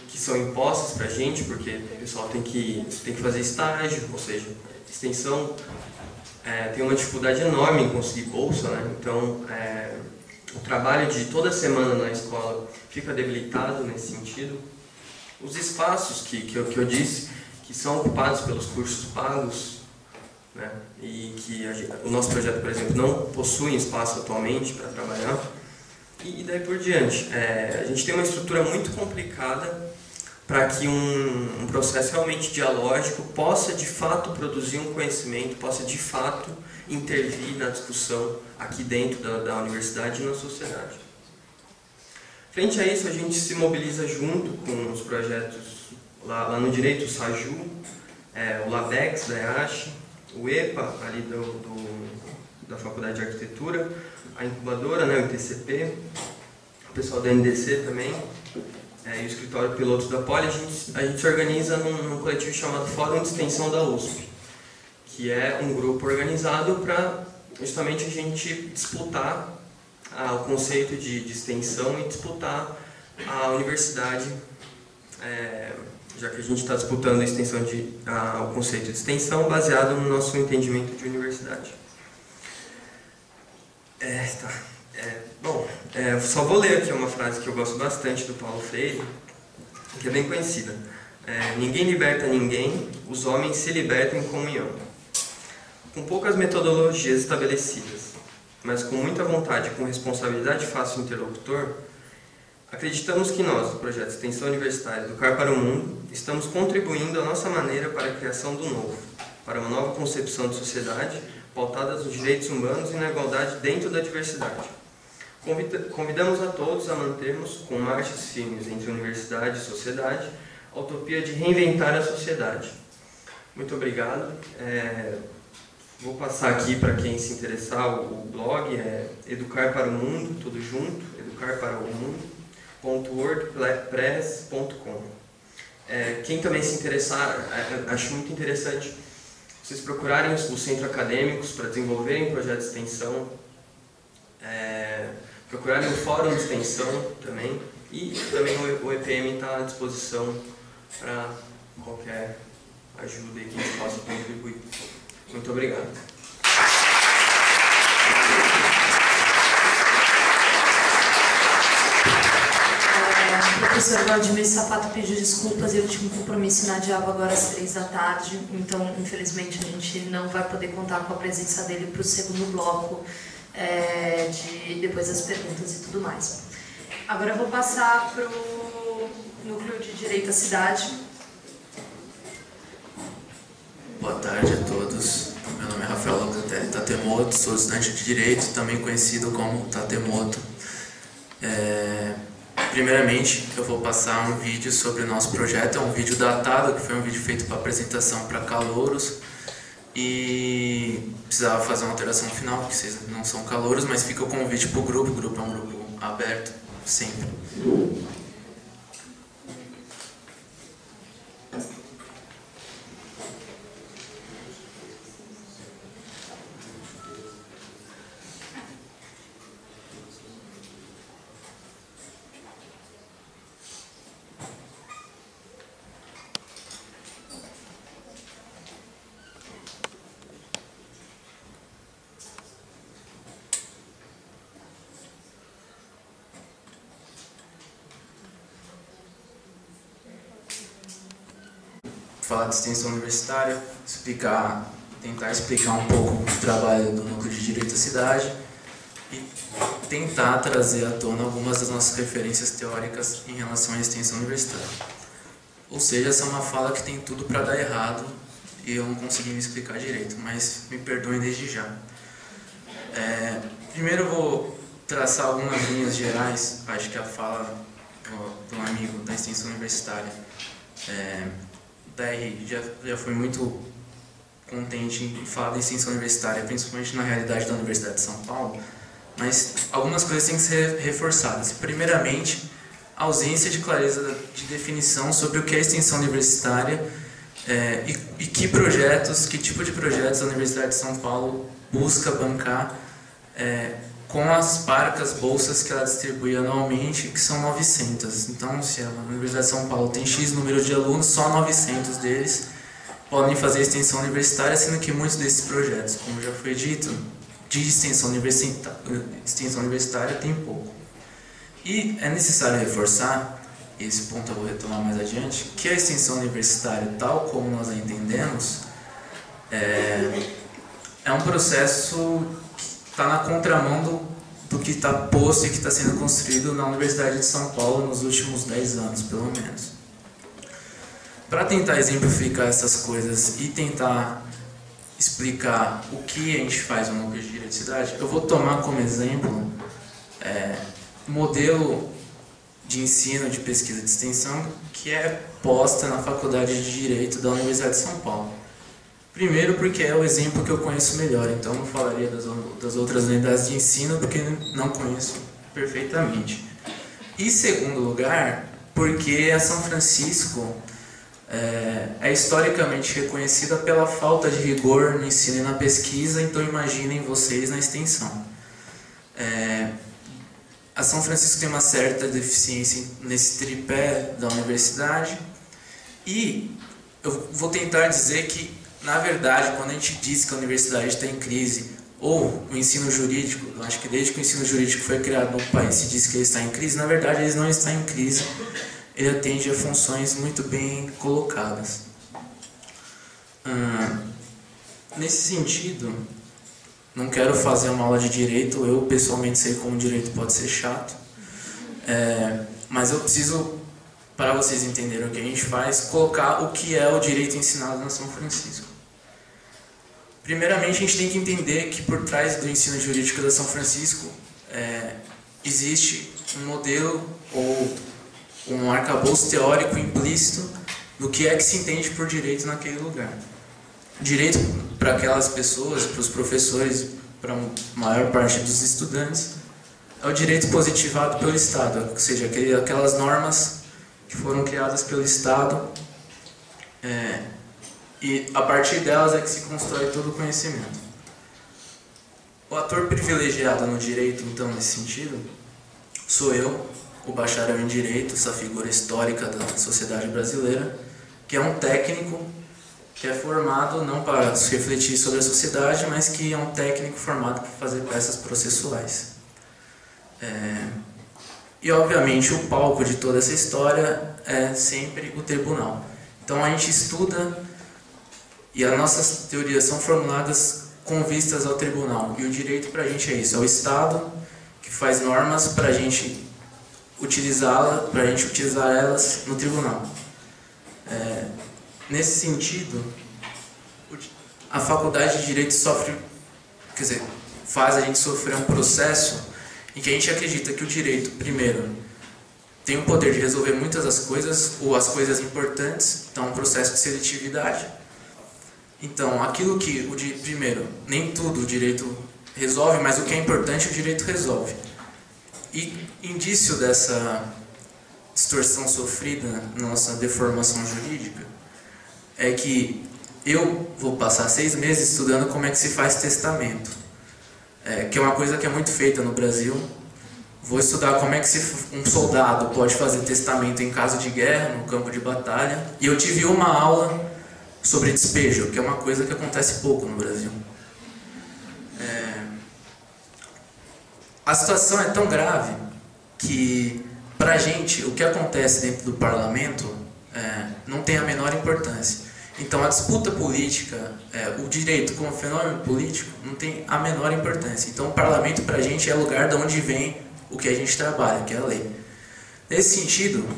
que são impostas para a gente, porque o pessoal tem que fazer estágio, ou seja, extensão tem uma dificuldade enorme em conseguir bolsa, né? Então o trabalho de toda semana na escola fica debilitado nesse sentido. Os espaços que eu disse, que são ocupados pelos cursos pagos, né? E que o nosso projeto, por exemplo, não possui espaço atualmente para trabalhar, e daí por diante. A gente tem uma estrutura muito complicada para que um processo realmente dialógico possa de fato produzir um conhecimento, possa de fato intervir na discussão aqui dentro da universidade e na sociedade. Frente a isso, a gente se mobiliza junto com os projetos lá no Direito, o SAJU, o LABEX da EASH, o EPA ali da Faculdade de Arquitetura, a incubadora, né, o ITCP, o pessoal da NDC também, e o escritório piloto da Poli. A gente se organiza num coletivo chamado Fórum de Extensão da USP, que é um grupo organizado para justamente a gente disputar o conceito de extensão e disputar a universidade, já que a gente está disputando a extensão o conceito de extensão baseado no nosso entendimento de universidade. Só vou ler aqui uma frase que eu gosto bastante do Paulo Freire, que é bem conhecida. Ninguém liberta ninguém, os homens se libertam em comunhão. Com poucas metodologias estabelecidas, mas com muita vontade e com responsabilidade fácil do interlocutor, acreditamos que nós, do projeto Extensão Universitária Educar para o Mundo, estamos contribuindo à nossa maneira para a criação do novo, para uma nova concepção de sociedade pautada nos direitos humanos e na igualdade dentro da diversidade. Convidamos a todos a mantermos, com marchas firmes entre universidade e sociedade, a utopia de reinventar a sociedade. Muito obrigado. Vou passar aqui para quem se interessar o blog, Educar para o Mundo, tudo junto, educarparaomundo.wordpress.com. Quem também se interessar, acho muito interessante vocês procurarem os centros acadêmicos para desenvolverem projetos de extensão, procurarem o fórum de extensão também, e também o EPM está à disposição para qualquer ajuda que a gente possa contribuir. Muito obrigado. O professor Valdemir Sapato pediu desculpas, eu tinha um compromisso na Diabo agora às 3 da tarde, então infelizmente a gente não vai poder contar com a presença dele para o segundo bloco, depois das perguntas e tudo mais. Agora eu vou passar para o Núcleo de Direito da Cidade. Boa tarde a todos. Meu nome é Rafael Locatelli Tatemoto, sou estudante de Direito, também conhecido como Tatemoto. Primeiramente, eu vou passar um vídeo sobre o nosso projeto. É um vídeo datado, que foi um vídeo feito para apresentação para calouros. E precisava fazer uma alteração final, porque vocês não são calouros, mas fica o convite para o grupo. O grupo é um grupo aberto, sempre. Falar de extensão universitária, tentar explicar um pouco o trabalho do Núcleo de Direito da Cidade e tentar trazer à tona algumas das nossas referências teóricas em relação à extensão universitária. Ou seja, essa é uma fala que tem tudo para dar errado e eu não consegui me explicar direito, mas me perdoem desde já. Primeiro eu vou traçar algumas linhas gerais. Acho que a fala de um amigo da extensão universitária daí já foi muito contente em falar da extensão universitária, principalmente na realidade da Universidade de São Paulo, mas algumas coisas têm que ser reforçadas. Primeiramente, a ausência de clareza de definição sobre o que é extensão universitária e que projetos, que tipo de projetos a Universidade de São Paulo busca bancar com as parcas bolsas que ela distribui anualmente, que são 900. Então, se a Universidade de São Paulo tem X número de alunos, só 900 deles podem fazer extensão universitária, sendo que muitos desses projetos, como já foi dito, de extensão universitária tem pouco. E é necessário reforçar, esse ponto eu vou retomar mais adiante, que a extensão universitária, tal como nós a entendemos, é um processo que está na contramão do que está posto e que está sendo construído na Universidade de São Paulo nos últimos 10 anos, pelo menos. Para tentar exemplificar essas coisas e tentar explicar o que a gente faz no Núcleo de Direito de Cidade, eu vou tomar como exemplo o modelo de ensino de pesquisa de extensão que é posta na Faculdade de Direito da Universidade de São Paulo. Primeiro porque é o exemplo que eu conheço melhor, então não falaria das outras unidades de ensino porque não conheço perfeitamente. E segundo lugar, porque a São Francisco é historicamente reconhecida pela falta de rigor no ensino e na pesquisa, então imaginem vocês na extensão. A São Francisco tem uma certa deficiência nesse tripé da universidade e eu vou tentar dizer que, na verdade, quando a gente diz que a universidade está em crise, ou o ensino jurídico, eu acho que desde que o ensino jurídico foi criado no país se diz que ele está em crise, na verdade ele não está em crise, ele atende a funções muito bem colocadas. Nesse sentido, não quero fazer uma aula de direito, eu pessoalmente sei como direito pode ser chato, mas eu preciso, para vocês entenderem o que a gente faz, colocar o que é o direito ensinado na São Francisco. Primeiramente, a gente tem que entender que por trás do ensino jurídico da São Francisco existe um modelo ou um arcabouço teórico implícito do que é que se entende por direito naquele lugar. Direito, para aquelas pessoas, para os professores, para a maior parte dos estudantes, é o direito positivado pelo Estado, ou seja, aquelas normas que foram criadas pelo Estado e a partir delas é que se constrói todo o conhecimento. O ator privilegiado no direito, então, nesse sentido, sou eu, o bacharel em Direito, essa figura histórica da sociedade brasileira, que é um técnico que é formado não para refletir sobre a sociedade, mas que é um técnico formado para fazer peças processuais. E, obviamente, o palco de toda essa história é sempre o tribunal. Então, a gente estuda e as nossas teorias são formuladas com vistas ao tribunal. E o direito para a gente é isso, é o Estado que faz normas para a gente utilizar elas no tribunal. Nesse sentido, a Faculdade de Direito faz a gente sofrer um processo em que a gente acredita que o direito, primeiro, tem o poder de resolver muitas das coisas, ou as coisas importantes, então é um processo de seletividade. Então, aquilo que, primeiro, nem tudo o direito resolve, mas o que é importante o direito resolve. E indício dessa distorção sofrida na nossa deformação jurídica é que eu vou passar 6 meses estudando como é que se faz testamento, que é uma coisa que é muito feita no Brasil. Vou estudar como é que um soldado pode fazer testamento em caso de guerra, no campo de batalha. E eu tive uma aula sobre despejo, que é uma coisa que acontece pouco no Brasil. A situação é tão grave que, pra gente, o que acontece dentro do parlamento não tem a menor importância. Então, a disputa política, o direito como fenômeno político, não tem a menor importância. Então, o parlamento, pra gente, é o lugar de onde vem o que a gente trabalha, que é a lei. Nesse sentido,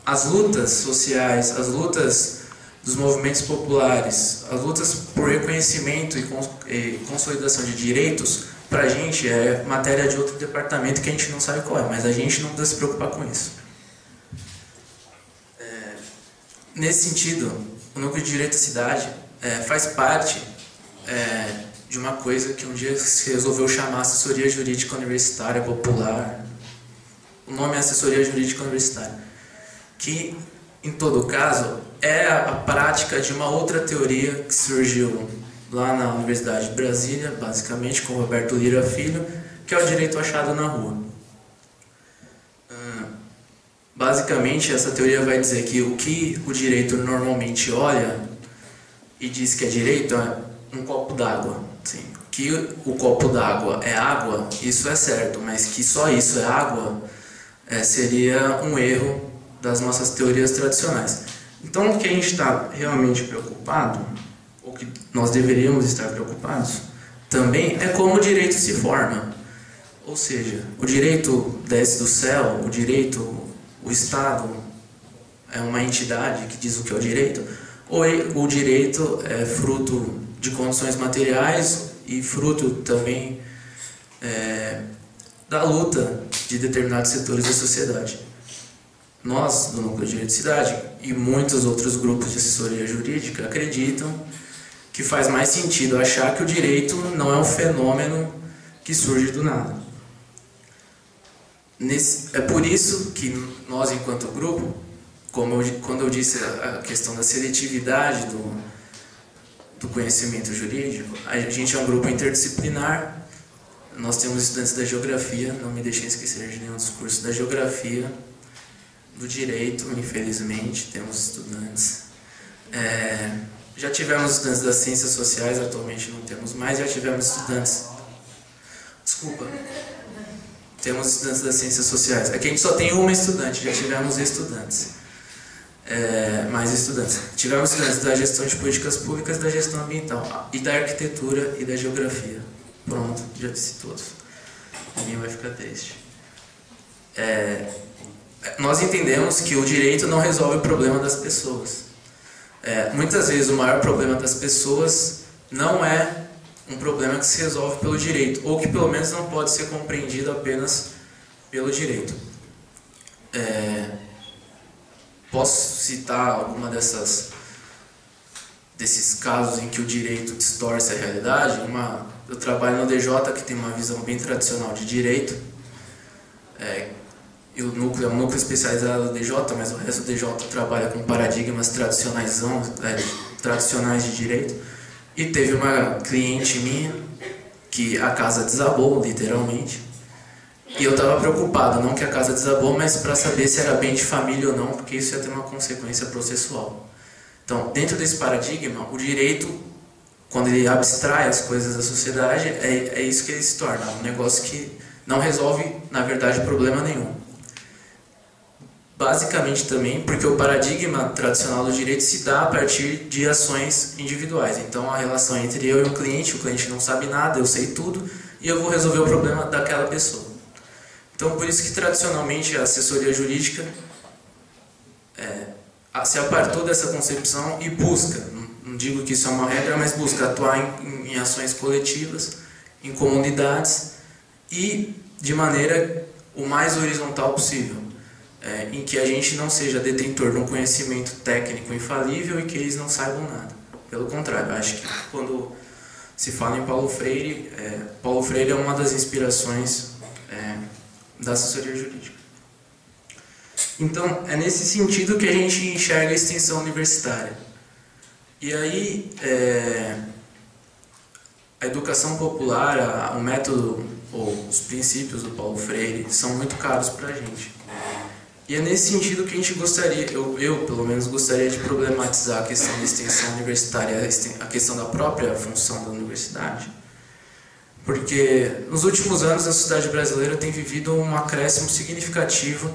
as lutas sociais, as lutas dos movimentos populares, as lutas por reconhecimento e consolidação de direitos, para a gente é matéria de outro departamento que a gente não sabe qual é, mas a gente não precisa se preocupar com isso. Nesse sentido, o Núcleo de Direito da Cidade faz parte de uma coisa que um dia se resolveu chamar Assessoria Jurídica Universitária Popular. O nome é Assessoria Jurídica Universitária, que, em todo caso, é a prática de uma outra teoria que surgiu lá na Universidade de Brasília, basicamente, com Roberto Lira Filho, que é o direito achado na rua. Basicamente, essa teoria vai dizer que o que o direito normalmente olha e diz que é direito é um copo d'água. Que o copo d'água é água, isso é certo, mas que só isso é água seria um erro das nossas teorias tradicionais. Então, o que a gente está realmente preocupado, ou que nós deveríamos estar preocupados, também é como o direito se forma. Ou seja, o direito desce do céu, o Estado é uma entidade que diz o que é o direito, ou o direito é fruto de condições materiais e fruto também da luta de determinados setores da sociedade. Nós, do Núcleo de Direito de Cidade, e muitos outros grupos de assessoria jurídica acreditam que faz mais sentido achar que o direito não é um fenômeno que surge do nada. É por isso que nós, enquanto grupo, quando eu disse a questão da seletividade do conhecimento jurídico, a gente é um grupo interdisciplinar. Nós temos estudantes da geografia, não me deixem esquecer de nenhum dos cursos da geografia, do direito, infelizmente, temos estudantes. Já tivemos estudantes das ciências sociais, atualmente não temos mais, já tivemos estudantes... Desculpa. Temos estudantes das ciências sociais. Aqui a gente só tem uma estudante, já tivemos estudantes. Mais estudantes. Tivemos estudantes da gestão de políticas públicas, da gestão ambiental, e da arquitetura e da geografia. Pronto, já disse todos. Ninguém vai ficar triste. Nós entendemos que o direito não resolve o problema das pessoas. Muitas vezes o maior problema das pessoas não é um problema que se resolve pelo direito, ou que pelo menos não pode ser compreendido apenas pelo direito. Posso citar alguma desses casos em que o direito distorce a realidade? Eu trabalho no DJ, que tem uma visão bem tradicional de direito, e o núcleo é um núcleo especializado no DJ, mas o resto do DJ trabalha com paradigmas tradicionais de direito. E teve uma cliente minha que a casa desabou, literalmente. E eu estava preocupado, não que a casa desabou, mas para saber se era bem de família ou não, porque isso ia ter uma consequência processual. Então, dentro desse paradigma, o direito, quando ele abstrai as coisas da sociedade, é isso que ele se torna, um negócio que não resolve, na verdade, problema nenhum. Basicamente também porque o paradigma tradicional do direito se dá a partir de ações individuais. Então a relação entre eu e o cliente não sabe nada, eu sei tudo e eu vou resolver o problema daquela pessoa. Então por isso que tradicionalmente a assessoria jurídica se apartou dessa concepção e busca, não digo que isso é uma regra, mas busca atuar em ações coletivas, em comunidades e de maneira o mais horizontal possível. Em que a gente não seja detentor de um conhecimento técnico infalível e que eles não saibam nada. Pelo contrário, acho que quando se fala em Paulo Freire é uma das inspirações da assessoria jurídica. Então, é nesse sentido que a gente enxerga a extensão universitária. E aí, a educação popular, o método ou os princípios do Paulo Freire são muito caros para a gente. E é nesse sentido que a gente gostaria, eu pelo menos gostaria de problematizar a questão da extensão universitária, a questão da própria função da universidade. Porque nos últimos anos a sociedade brasileira tem vivido um acréscimo significativo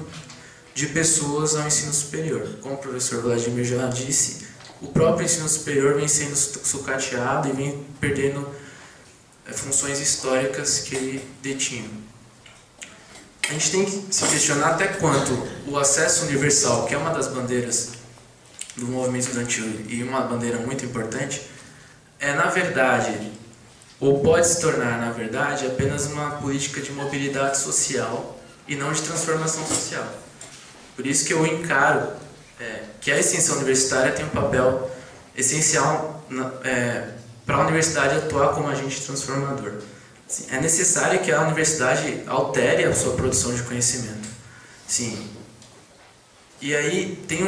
de pessoas ao ensino superior. Como o professor Vladimir já disse, o próprio ensino superior vem sendo sucateado e vem perdendo funções históricas que ele detinha. A gente tem que se questionar até quanto o acesso universal, que é uma das bandeiras do movimento estudantil e uma bandeira muito importante, na verdade, ou pode se tornar, na verdade, apenas uma política de mobilidade social e não de transformação social. Por isso que eu encaro que a extensão universitária tem um papel essencial para a universidade atuar como agente transformador. Assim, é necessário que a universidade altere a sua produção de conhecimento. Sim. E aí tem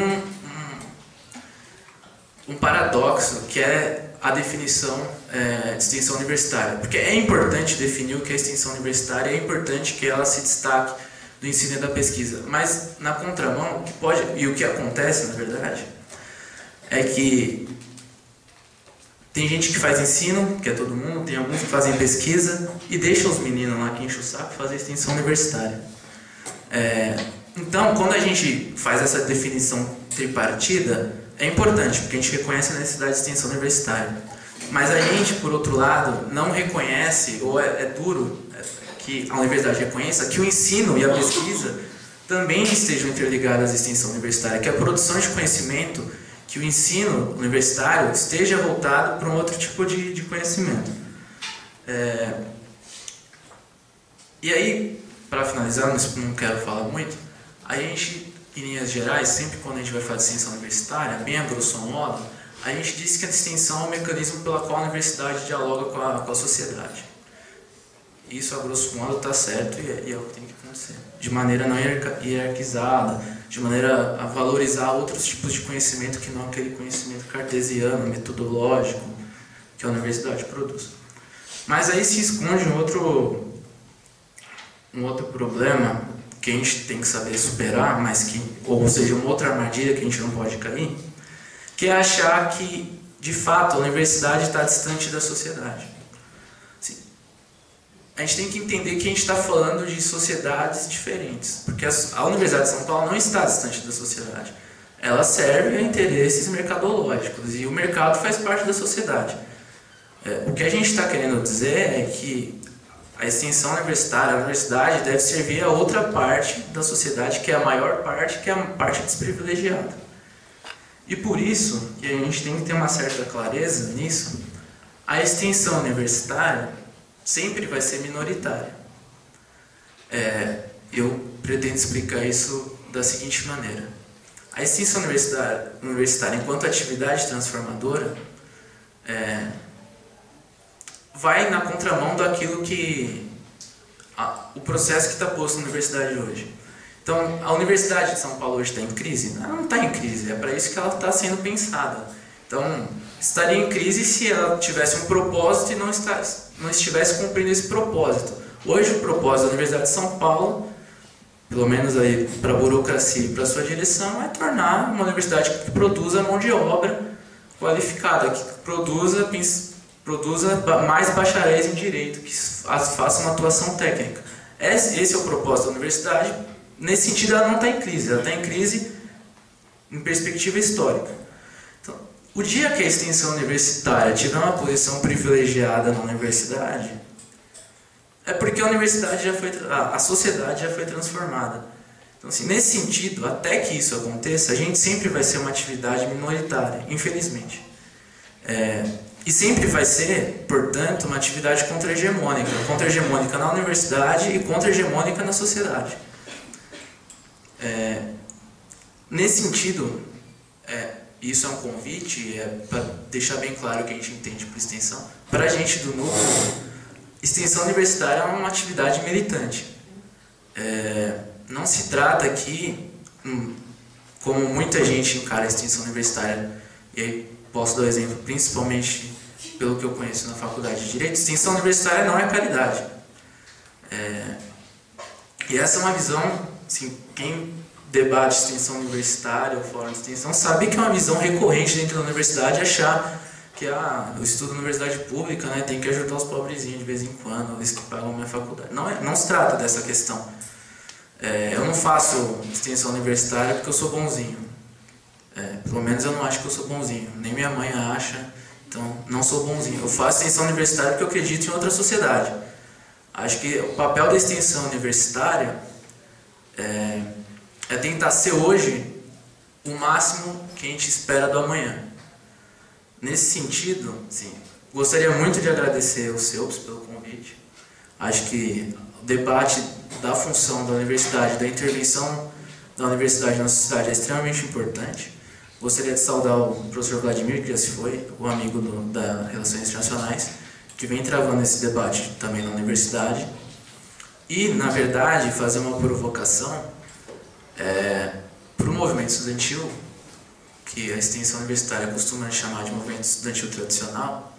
um paradoxo, que é a definição de extensão universitária. Porque é importante definir o que é extensão universitária, é importante que ela se destaque do ensino e da pesquisa. Mas, na contramão, o que acontece, na verdade, é que tem gente que faz ensino, que é todo mundo, tem alguns que fazem pesquisa, e deixa os meninos lá que enchem o saco fazer extensão universitária. Então, quando a gente faz essa definição tripartida, é importante, porque a gente reconhece a necessidade de extensão universitária. Mas a gente, por outro lado, não reconhece, ou é duro que a universidade reconheça, que o ensino e a pesquisa também estejam interligadas à extensão universitária, que a produção de conhecimento, que o ensino universitário esteja voltado para um outro tipo de conhecimento. E aí, para finalizar, não quero falar muito, a gente, em linhas gerais, sempre quando a gente vai falar de extensão universitária, bem a grosso modo, a gente diz que a extensão é um mecanismo pela qual a universidade dialoga com a sociedade. Isso, a grosso modo, está certo e é o que tem que acontecer. De maneira não hierarquizada, de maneira a valorizar outros tipos de conhecimento que não aquele conhecimento cartesiano, metodológico, que a universidade produz. Mas aí se esconde um outro problema que a gente tem que saber superar, ou seja, uma outra armadilha que a gente não pode cair, que é achar que, de fato, a universidade está distante da sociedade. Assim, a gente tem que entender que a gente está falando de sociedades diferentes, porque a Universidade de São Paulo não está distante da sociedade. Ela serve a interesses mercadológicos, e o mercado faz parte da sociedade. O que a gente está querendo dizer é que a extensão universitária, a universidade deve servir a outra parte da sociedade, que é a maior parte, que é a parte desprivilegiada. E por isso, e a gente tem que ter uma certa clareza nisso, a extensão universitária sempre vai ser minoritária. Eu pretendo explicar isso da seguinte maneira. A extensão universitária enquanto atividade transformadora, vai na contramão daquilo que o processo que está posto na universidade hoje. Então, a Universidade de São Paulo hoje está em crise? Ela não está em crise, é para isso que ela está sendo pensada. Então, estaria em crise se ela tivesse um propósito e não estivesse cumprindo esse propósito. Hoje, o propósito da Universidade de São Paulo, pelo menos aí para a burocracia e para a sua direção, é tornar uma universidade que produza mão de obra qualificada, que produza mais bacharéis em direito, que faça uma atuação técnica. Esse é o propósito da universidade. Nesse sentido, ela não está em crise, ela está em crise em perspectiva histórica. Então, o dia que a extensão universitária tiver uma posição privilegiada na universidade, é porque a sociedade já foi transformada. Então, assim, nesse sentido, até que isso aconteça, a gente sempre vai ser uma atividade minoritária, infelizmente. E sempre vai ser, portanto, uma atividade contra-hegemônica na universidade e contra-hegemônica na sociedade. Nesse sentido, isso é um convite, para deixar bem claro o que a gente entende por extensão. Para a gente do núcleo, extensão universitária é uma atividade militante. Não se trata aqui, como muita gente encara a extensão universitária, e aí posso dar um exemplo, principalmente pelo que eu conheço na faculdade de Direito, extensão universitária não é caridade. E essa é uma visão, assim, quem debate extensão universitária ou fora de extensão sabe que é uma visão recorrente dentro da universidade, achar que o estudo na universidade pública, né, tem que ajudar os pobrezinhos de vez em quando, eles que pagam a minha faculdade. Não se trata dessa questão. Eu não faço extensão universitária porque eu sou bonzinho. Pelo menos eu não acho que eu sou bonzinho, nem minha mãe acha, então não sou bonzinho. Eu faço extensão universitária porque eu acredito em outra sociedade. Acho que o papel da extensão universitária é tentar ser hoje o máximo que a gente espera do amanhã. Nesse sentido, sim, gostaria muito de agradecer ao CEUPS pelo convite. Acho que o debate da função da universidade, da intervenção da universidade na sociedade é extremamente importante. Gostaria de saudar o professor Vladimir, que já se foi, o amigo da Relações Internacionais, que vem travando esse debate também na universidade. E, na verdade, fazer uma provocação para o movimento estudantil, que a extensão universitária costuma chamar de movimento estudantil tradicional,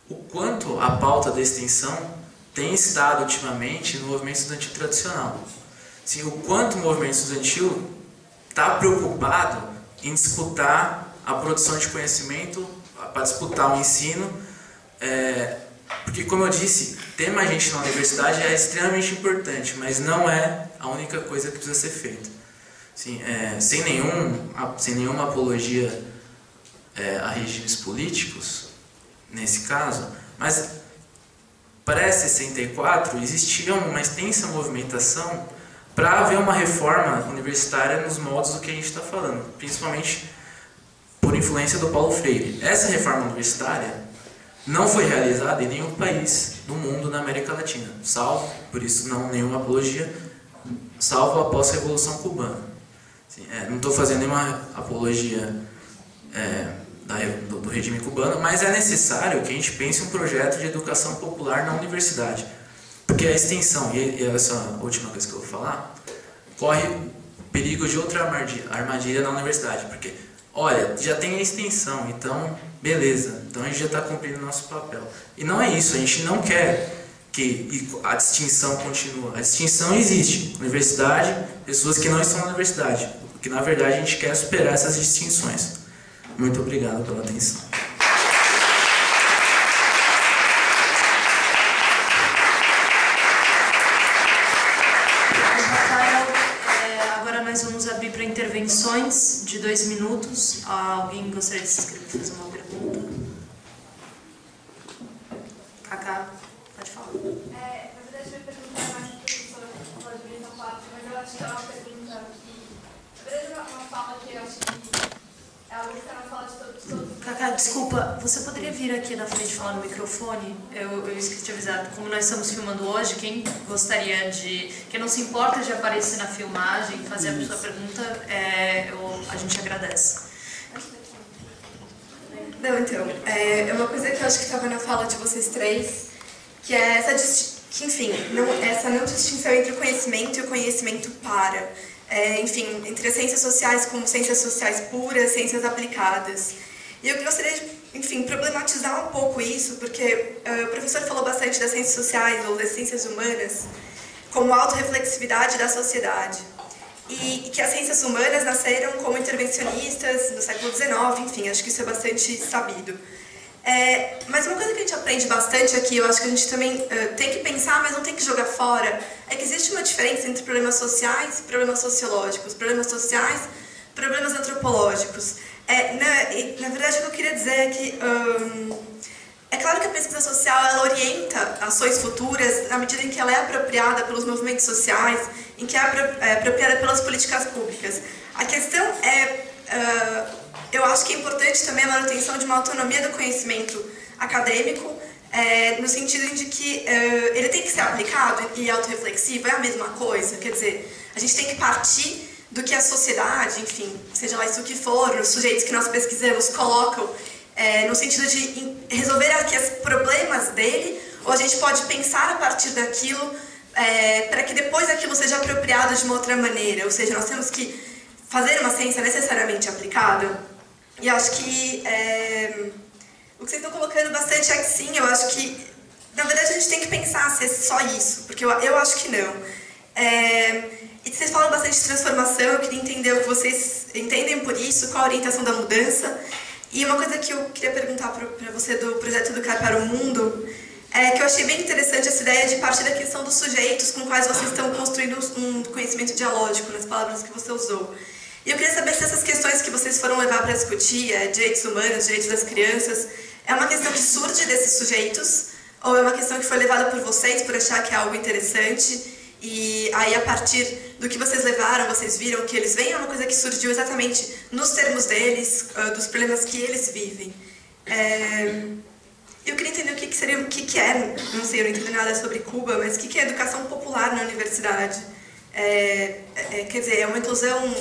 o quanto a pauta da extensão tem estado ultimamente no movimento estudantil tradicional. Assim, o quanto o movimento estudantil está preocupado em disputar a produção de conhecimento, para disputar o ensino, porque, como eu disse, ter mais gente na universidade é extremamente importante, mas não é a única coisa que precisa ser feita. Assim, sem nenhuma apologia a regimes políticos, nesse caso, mas pré-64 existia uma extensa movimentação para haver uma reforma universitária nos moldes do que a gente está falando, principalmente por influência do Paulo Freire. Essa reforma universitária não foi realizada em nenhum país do mundo na América Latina, salvo, por isso não nenhuma apologia, salvo após a Revolução Cubana. Assim, não estou fazendo nenhuma apologia do regime cubano, mas é necessário que a gente pense um projeto de educação popular na universidade. Porque a extensão, e essa última coisa que eu vou falar, corre perigo de outra armadilha na universidade. Porque, olha, já tem a extensão, então, beleza, então a gente já está cumprindo o nosso papel. E não é isso, a gente não quer que a distinção continue. A distinção existe. Universidade, pessoas que não estão na universidade. Porque, na verdade, a gente quer superar essas distinções. Muito obrigado pela atenção. Agora nós vamos abrir para intervenções de 2 minutos. Alguém gostaria de se inscrever para fazer uma pergunta? Cacá, pode falar. Na verdade, minha pergunta é mais para o professor Vladimir Zapato, mas eu acho que é uma pergunta que... Na verdade, é uma fala que eu acho que é algo que está na fala de todos. Cacá, desculpa, você poderia vir aqui na frente falar no microfone? Eu esqueci de avisar, como nós estamos filmando hoje, quem gostaria quem não se importa de aparecer na filmagem, fazer a sua pergunta, a gente agradece. Não, então, é uma coisa que eu acho que estava na fala de vocês três, que é essa não distinção entre o conhecimento e o conhecimento para. Entre as ciências sociais como ciências sociais puras, ciências aplicadas. E eu gostaria de, problematizar um pouco isso, porque o professor falou bastante das ciências sociais ou das ciências humanas como autorreflexividade da sociedade. E que as ciências humanas nasceram como intervencionistas no século XIX, acho que isso é bastante sabido. Mas uma coisa que a gente aprende bastante aqui, eu acho que a gente também tem que pensar, mas não tem que jogar fora, é que existe uma diferença entre problemas sociais e problemas sociológicos, problemas sociais, problemas antropológicos. Na verdade, o que eu queria dizer é que é claro que a pesquisa social ela orienta ações futuras na medida em que ela é apropriada pelos movimentos sociais, em que é apropriada pelas políticas públicas. A questão eu acho que é importante também a manutenção de uma autonomia do conhecimento acadêmico, no sentido de que ele tem que ser aplicado e autorreflexivo, é a mesma coisa. Quer dizer, a gente tem que partir do que a sociedade, seja lá isso que for, os sujeitos que nós pesquisamos colocam, no sentido de resolver aqui os problemas dele, ou a gente pode pensar a partir daquilo para que depois aquilo seja apropriado de uma outra maneira. Ou seja, nós temos que fazer uma ciência necessariamente aplicada. E acho que o que vocês estão colocando bastante é que sim, eu acho que, na verdade, a gente tem que pensar se é só isso, porque eu acho que não. E vocês falam bastante de transformação, eu queria entender o que vocês entendem por isso, qual a orientação da mudança. E uma coisa que eu queria perguntar para você do projeto Educar para o Mundo, é que eu achei bem interessante essa ideia de partir da questão dos sujeitos com quais vocês estão construindo um conhecimento dialógico, nas palavras que você usou. E eu queria saber se essas questões que vocês foram levar para discutir, direitos humanos, direitos das crianças, é uma questão que surge desses sujeitos, ou é uma questão que foi levada por vocês, por achar que é algo interessante, e aí a partir do que vocês levaram, vocês viram que eles vêm, é uma coisa que surgiu exatamente nos termos deles, dos problemas que eles vivem. Eu queria entender o que é, não sei, eu não entendo nada sobre Cuba, mas o que é educação popular na universidade? Quer dizer, é uma inclusão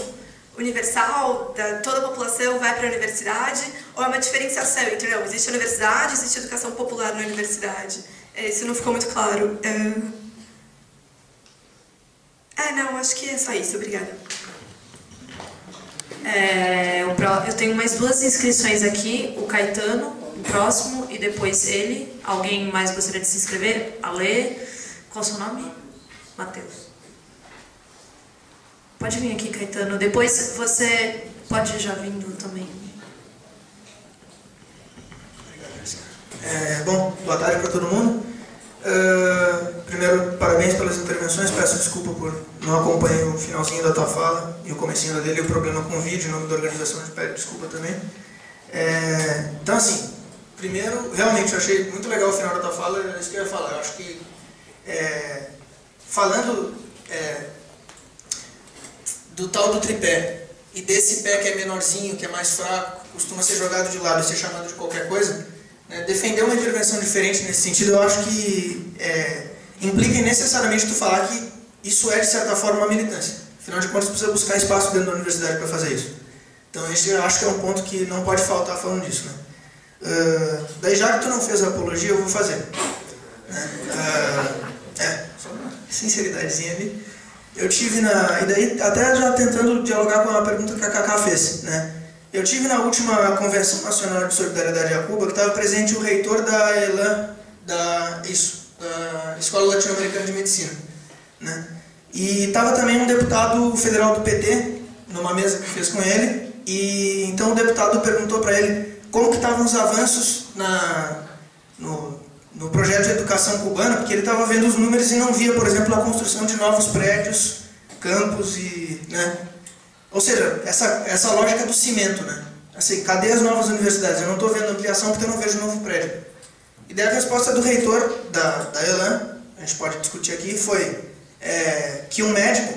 universal, toda a população vai para a universidade, ou é uma diferenciação entre, não, existe a universidade, existe a educação popular na universidade? Isso não ficou muito claro. Não, acho que é só isso, obrigada. Eu tenho mais 2 inscrições aqui, o Caetano, o próximo, e depois ele. Alguém mais gostaria de se inscrever? Ale, qual é o seu nome? Matheus. Pode vir aqui, Caetano. Depois você pode ir já vindo também. Bom, boa tarde para todo mundo. Primeiro, parabéns pelas intervenções. Peço desculpa por não acompanhar o finalzinho da tua fala e o comecinho da dele, o problema com o vídeo, em nome da organização, a gente pede desculpa também. Então, assim, primeiro, realmente eu achei muito legal o final da tua fala, é isso que eu ia falar. Eu acho que, falando do tal do tripé, e desse pé que é menorzinho, que é mais fraco, costuma ser jogado de lado e ser chamado de qualquer coisa, né, defender uma intervenção diferente nesse sentido, eu acho que implica necessariamente tu falar que isso é, de certa forma, uma militância. Afinal de contas, precisa buscar espaço dentro da universidade para fazer isso. Então, esse eu acho que é um ponto que não pode faltar falando disso. Né? Daí, já que tu não fez a apologia, eu vou fazer. Só uma sinceridadezinha ali. Eu tive e daí, até já tentando dialogar com a pergunta que a Cacá fez, né? Eu tive na última Convenção Nacional de Solidariedade a Cuba, que estava presente o reitor da ELAN, da Escola Latino-Americana de Medicina, né? E estava também um deputado federal do PT, numa mesa que fez com ele, e então o deputado perguntou para ele como que estavam os avanços no projeto de educação cubana, porque ele estava vendo os números e não via, por exemplo, a construção de novos prédios, campos e... né? Ou seja, essa lógica do cimento, né? Assim, cadê as novas universidades? Eu não estou vendo ampliação porque eu não vejo um novo prédio. E daí a resposta do reitor da ELAN, a gente pode discutir aqui, foi que um médico,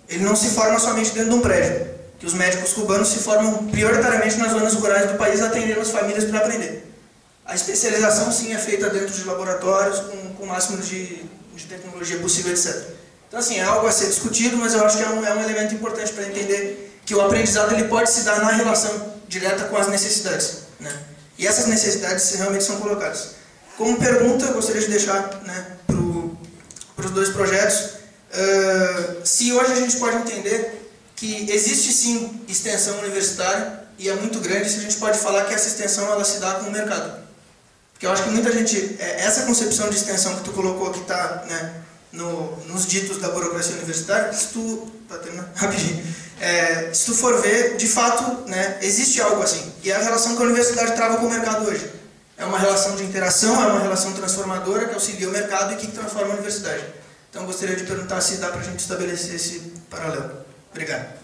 ele não se forma somente dentro de um prédio. Que os médicos cubanos se formam prioritariamente nas zonas rurais do país, atendendo as famílias para aprender. A especialização, sim, é feita dentro de laboratórios, com o máximo de tecnologia possível, etc. Então, assim, é algo a ser discutido, mas eu acho que é um elemento importante para entender que o aprendizado ele pode se dar na relação direta com as necessidades, né? E essas necessidades realmente são colocadas. Como pergunta, eu gostaria de deixar, né, para os 2 projetos, se hoje a gente pode entender que existe, sim, extensão universitária, e é muito grande, se a gente pode falar que essa extensão ela se dá com o mercado. Porque eu acho que muita gente, essa concepção de extensão que tu colocou que está, né, nos ditos da burocracia universitária, se tu, para terminar rapidinho, se tu for ver, de fato, né, existe algo assim. E é a relação que a universidade trava com o mercado hoje. É uma relação de interação, é uma relação transformadora que auxilia o mercado e que transforma a universidade. Então, gostaria de perguntar se dá para a gente estabelecer esse paralelo. Obrigado.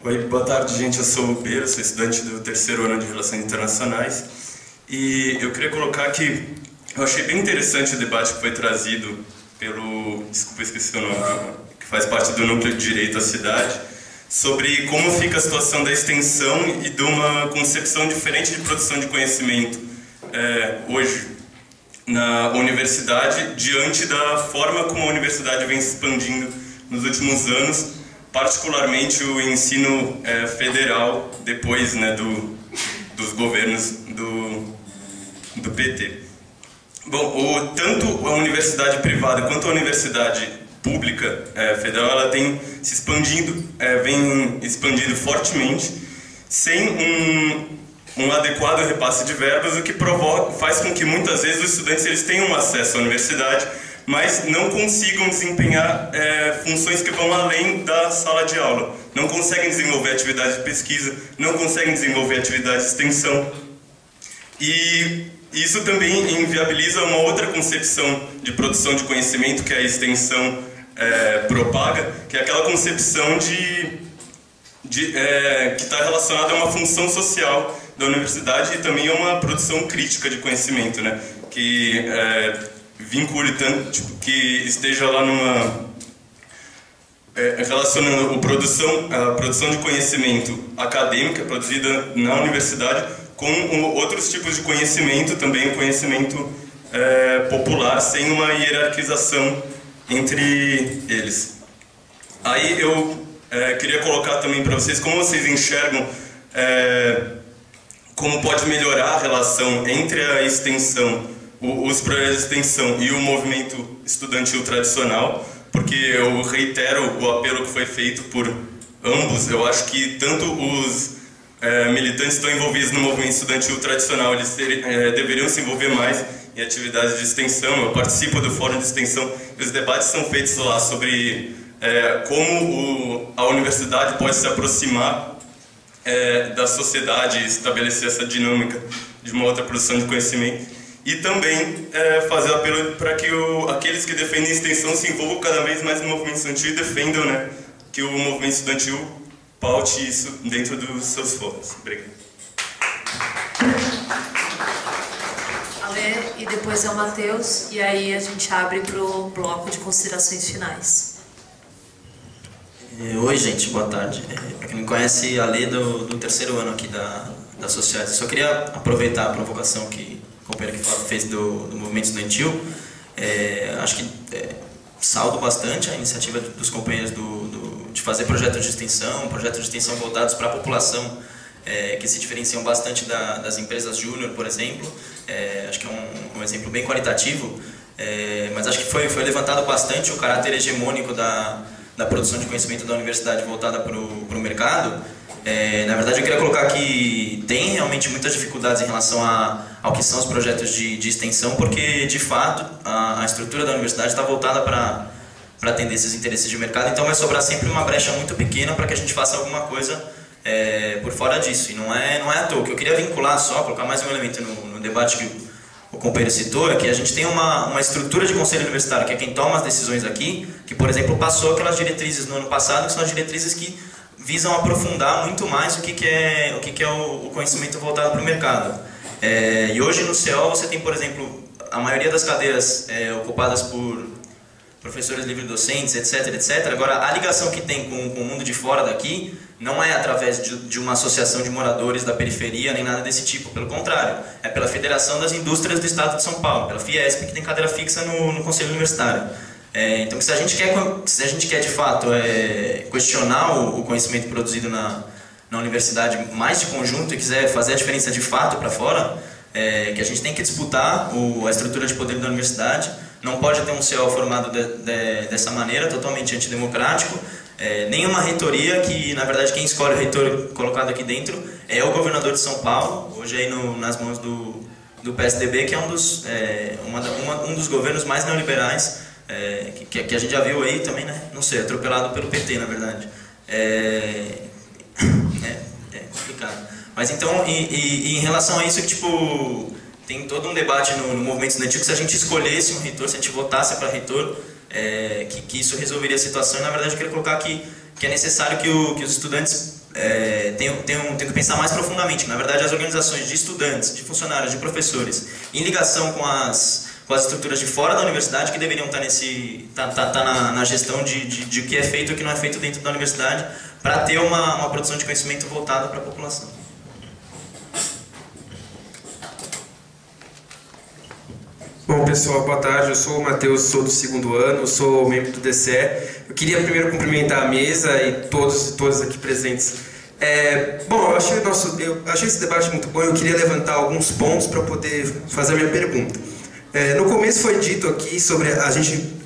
Oi, boa tarde, gente. Eu sou o Pedro, sou estudante do 3º ano de Relações Internacionais. E eu queria colocar que eu achei bem interessante o debate que foi trazido pelo... Desculpa, esqueci o nome, que faz parte do Núcleo de Direito à Cidade, sobre como fica a situação da extensão e de uma concepção diferente de produção de conhecimento hoje na universidade, diante da forma como a universidade vem se expandindo nos últimos anos, particularmente o ensino federal, depois, né, dos governos do PT. Bom, tanto a universidade privada quanto a universidade pública federal, ela tem se expandindo, vem expandindo fortemente, sem um adequado repasse de verbas, o que faz com que muitas vezes os estudantes eles tenham acesso à universidade, mas não consigam desempenhar funções que vão além da sala de aula. Não conseguem desenvolver atividades de pesquisa, não conseguem desenvolver atividades de extensão. E isso também inviabiliza uma outra concepção de produção de conhecimento, que é a extensão propaga, que é aquela concepção que está relacionada a uma função social da universidade e também a uma produção crítica de conhecimento, né? Que vincule tanto, tipo, que esteja lá relacionando a produção de conhecimento acadêmica produzida na universidade com outros tipos de conhecimento, também o conhecimento popular, sem uma hierarquização entre eles. Aí eu queria colocar também para vocês como vocês enxergam como pode melhorar a relação entre a extensão, os projetos de extensão e o movimento estudantil tradicional, porque eu reitero o apelo que foi feito por ambos. Eu acho que tanto os militantes que estão envolvidos no movimento estudantil tradicional, eles deveriam se envolver mais em atividades de extensão. Eu participo do Fórum de Extensão e os debates são feitos lá sobre como a universidade pode se aproximar da sociedade e estabelecer essa dinâmica de uma outra produção de conhecimento. E também fazer apelo para que aqueles que defendem a extensão se envolvam cada vez mais no movimento estudantil e defendam, né, que o movimento estudantil paute isso dentro dos seus fóruns. Obrigado. Ale, e depois é o Matheus, e aí a gente abre para o bloco de considerações finais. Oi, gente, boa tarde. Para quem não me conhece, a Ale do terceiro ano aqui da Sociedade. Eu só queria aproveitar a provocação que o companheiro que fez do movimento estudantil. Acho que saldo bastante a iniciativa dos companheiros de fazer projetos de extensão voltados para a população, que se diferenciam bastante das empresas júnior, por exemplo. Acho que é um exemplo bem qualitativo, mas acho que foi levantado bastante o caráter hegemônico da produção de conhecimento da universidade voltada para o mercado. Na verdade, eu queria colocar que tem realmente muitas dificuldades em relação ao que são os projetos de extensão, porque, de fato, a estrutura da universidade está voltada para atender esses interesses de mercado, então vai sobrar sempre uma brecha muito pequena para que a gente faça alguma coisa por fora disso. E não é à toa. O que eu queria vincular só, colocar mais um elemento no debate que o companheiro citou, é que a gente tem uma estrutura de conselho universitário, que é quem toma as decisões aqui, que, por exemplo, passou aquelas diretrizes no ano passado, que são as diretrizes que visam aprofundar muito mais o que é o conhecimento voltado para o mercado. E hoje no CO você tem, por exemplo, a maioria das cadeiras ocupadas por professores livre-docentes, etc. Agora, a ligação que tem com o mundo de fora daqui não é através de uma associação de moradores da periferia, nem nada desse tipo. Pelo contrário, é pela Federação das Indústrias do Estado de São Paulo, pela Fiesp, que tem cadeira fixa no Conselho Universitário. Então, se a gente quer de fato questionar o conhecimento produzido na universidade mais de conjunto e quiser fazer a diferença de fato para fora, que a gente tem que disputar a estrutura de poder da universidade. Não pode ter um CO formado dessa maneira, totalmente antidemocrático. Nenhuma reitoria, que na verdade quem escolhe o reitor colocado aqui dentro é o governador de São Paulo, hoje aí nas mãos do PSDB, que é um dos governos mais neoliberais que a gente já viu aí também, né? Não sei, atropelado pelo PT, na verdade. É complicado. Mas então, e em relação a isso, que tipo, tem todo um debate no movimento estudantil que se a gente escolhesse um reitor, se a gente votasse para reitor, que isso resolveria a situação. E na verdade eu queria colocar que é necessário que os estudantes tenham que pensar mais profundamente. Na verdade, as organizações de estudantes, de funcionários, de professores, em ligação com as estruturas de fora da universidade, que deveriam estar na gestão de o que é feito e o que não é feito dentro da universidade, para ter uma produção de conhecimento voltada para a população. Bom, pessoal, boa tarde. Eu sou o Matheus, sou do segundo ano, sou membro do DCE. Eu queria primeiro cumprimentar a mesa e todos e todas aqui presentes. Bom, eu achei esse debate muito bom. Eu queria levantar alguns pontos para poder fazer a minha pergunta. No começo foi dito aqui sobre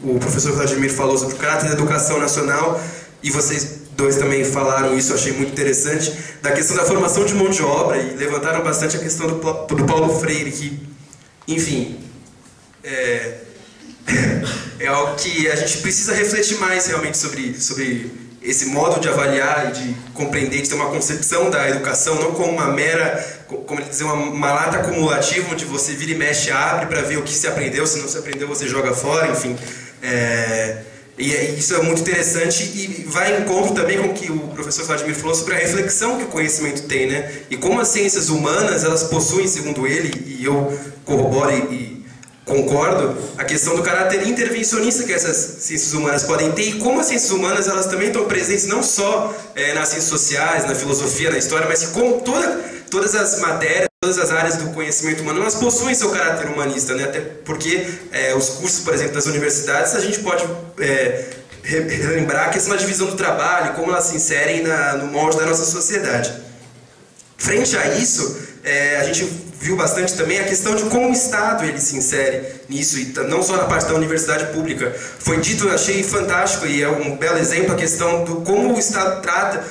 o professor Vladimir falou sobre o caráter da educação nacional, e vocês dois também falaram isso, eu achei muito interessante, da questão da formação de mão de obra, e levantaram bastante a questão do Paulo Freire, que, enfim, é algo que a gente precisa refletir mais realmente sobre esse modo de avaliar e de compreender, de ter uma concepção da educação, não como uma mera, como dizer, uma lata acumulativa, onde você vira e mexe, abre para ver o que se aprendeu, se não se aprendeu você joga fora, enfim. E isso é muito interessante e vai em encontro também com o que o professor Vladimir falou sobre a reflexão que o conhecimento tem, né? E como as ciências humanas, elas possuem, segundo ele, e eu corroboro e concordo, a questão do caráter intervencionista que essas ciências humanas podem ter e como as ciências humanas elas também estão presentes não só nas ciências sociais, na filosofia, na história, mas como todas as matérias, todas as áreas do conhecimento humano, elas possuem seu caráter humanista, né? Até porque os cursos, por exemplo, das universidades, a gente pode relembrar a questão da divisão do trabalho, como elas se inserem no molde da nossa sociedade. Frente a isso, a gente viu bastante também a questão de como o Estado ele se insere nisso, e não só na parte da universidade pública. Foi dito, eu achei fantástico, e é um belo exemplo, a questão do como o Estado trata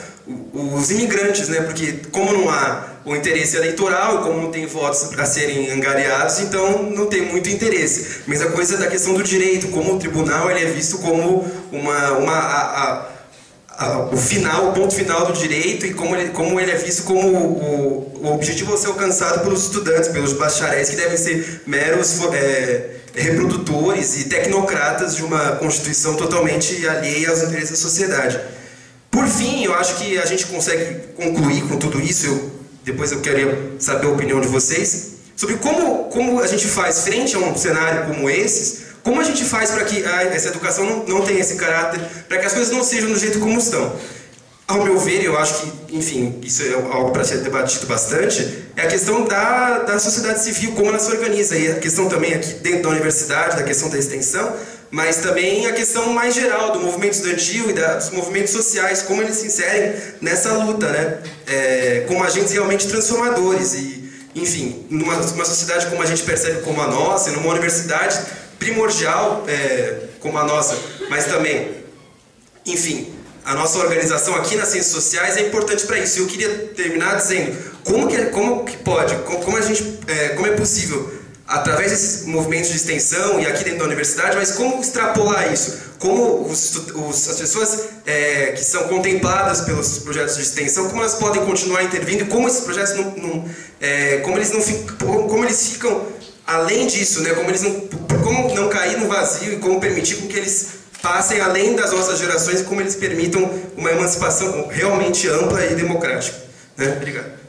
os imigrantes, né? Porque como não há o interesse eleitoral, e como não tem votos a serem angariados, então não tem muito interesse. Mesma coisa da questão do direito, como o tribunal ele é visto como o ponto final do direito, e como ele é visto como o objetivo a ser alcançado pelos estudantes, pelos bacharéis, que devem ser meros reprodutores e tecnocratas de uma constituição totalmente alheia aos interesses da sociedade. Por fim, eu acho que a gente consegue concluir com tudo isso, depois eu queria saber a opinião de vocês, sobre como a gente faz frente a um cenário como esses, como a gente faz para que essa educação não tenha esse caráter, para que as coisas não sejam do jeito como estão. Ao meu ver, eu acho que, enfim, isso é algo para ser debatido bastante, é a questão da sociedade civil, como ela se organiza, e a questão também aqui dentro da universidade, da questão da extensão, mas também a questão mais geral do movimento estudantil e dos movimentos sociais, como eles se inserem nessa luta, né? Como agentes realmente transformadores. E, enfim, numa sociedade como a gente percebe como a nossa, e numa universidade primordial como a nossa, mas também, enfim, a nossa organização aqui nas ciências sociais é importante para isso. E eu queria terminar dizendo como é possível, através desses movimentos de extensão e aqui dentro da universidade, mas como extrapolar isso? Como as pessoas que são contempladas pelos projetos de extensão, como elas podem continuar intervindo, e como esses projetos como eles ficam além disso, né? Como não cair no vazio e como permitir com que eles passem além das nossas gerações e como eles permitam uma emancipação realmente ampla e democrática. Né? Obrigado.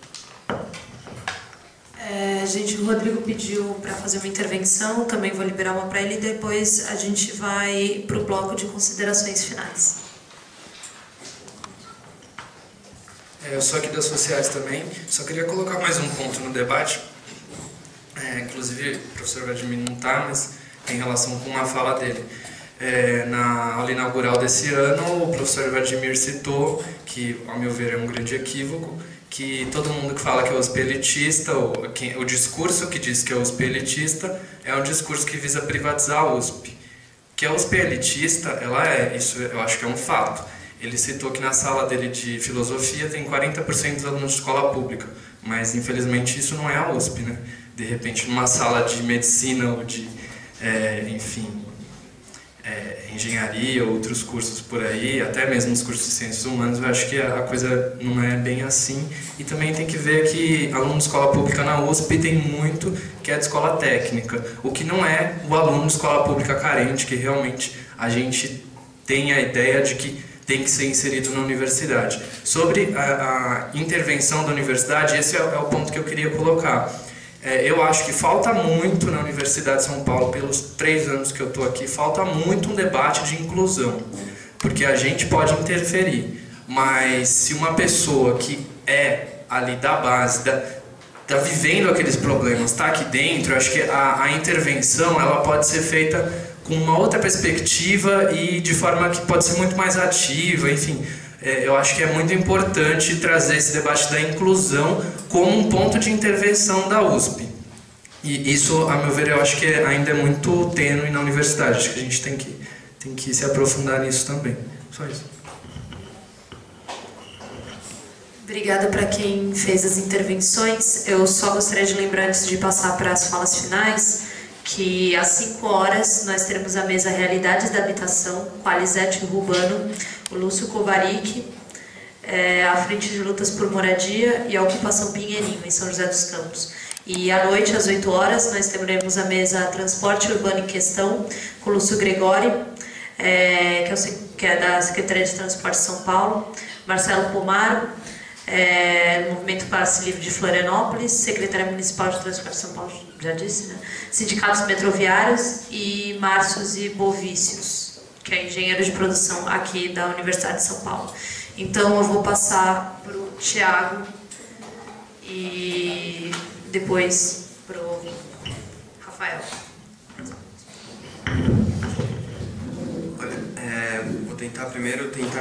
Gente, o Rodrigo pediu para fazer uma intervenção, também vou liberar uma para ele e depois a gente vai para o bloco de considerações finais. Eu sou aqui das sociais também, só queria colocar mais um ponto no debate. Inclusive, o professor Vladimir não está, mas em relação com uma fala dele. Na aula inaugural desse ano, o professor Vladimir citou, que ao meu ver é um grande equívoco, que todo mundo que fala que é USP elitista, o discurso que diz que é USP elitista, é um discurso que visa privatizar a USP. Que a USP elitista, isso eu acho que é um fato. Ele citou que na sala dele de filosofia tem 40% dos alunos de escola pública, mas infelizmente isso não é a USP, né? De repente, numa sala de medicina ou de, engenharia ou outros cursos por aí, até mesmo os cursos de ciências humanas, eu acho que a coisa não é bem assim. E também tem que ver que aluno de escola pública na USP tem muito que é de escola técnica, o que não é o aluno de escola pública carente, que realmente a gente tem a ideia de que tem que ser inserido na universidade. Sobre a intervenção da universidade, esse é o ponto que eu queria colocar. Eu acho que falta muito na Universidade de São Paulo, pelos 3 anos que eu estou aqui, falta muito um debate de inclusão, porque a gente pode interferir, mas se uma pessoa que é ali da base, está vivendo aqueles problemas, está aqui dentro, eu acho que a intervenção ela pode ser feita com uma outra perspectiva e de forma que pode ser muito mais ativa, enfim. Eu acho que é muito importante trazer esse debate da inclusão como um ponto de intervenção da USP. E isso, a meu ver, eu acho que ainda é muito tênue na universidade. Acho que a gente tem que se aprofundar nisso também. Só isso. Obrigada para quem fez as intervenções. Eu só gostaria de lembrar, antes de passar para as falas finais, que às 5 horas nós teremos a mesa Realidades da Habitação, com a Lisete Rubano, o Lúcio Kovarik, a Frente de Lutas por Moradia e a Ocupação Pinheirinho, em São José dos Campos. E à noite, às 8 horas, nós teremos a mesa Transporte Urbano em Questão, com o Lúcio Gregori, que é da Secretaria de Transporte de São Paulo, Marcelo Pomaro, Movimento Passe Livre de Florianópolis, Secretaria Municipal de Transporte de São Paulo, já disse, né? Sindicatos Metroviários e Márcios e Bovícios, que é engenheiro de produção aqui da Universidade de São Paulo. Então eu vou passar para o Thiago e depois para o Rafael. Olha, vou tentar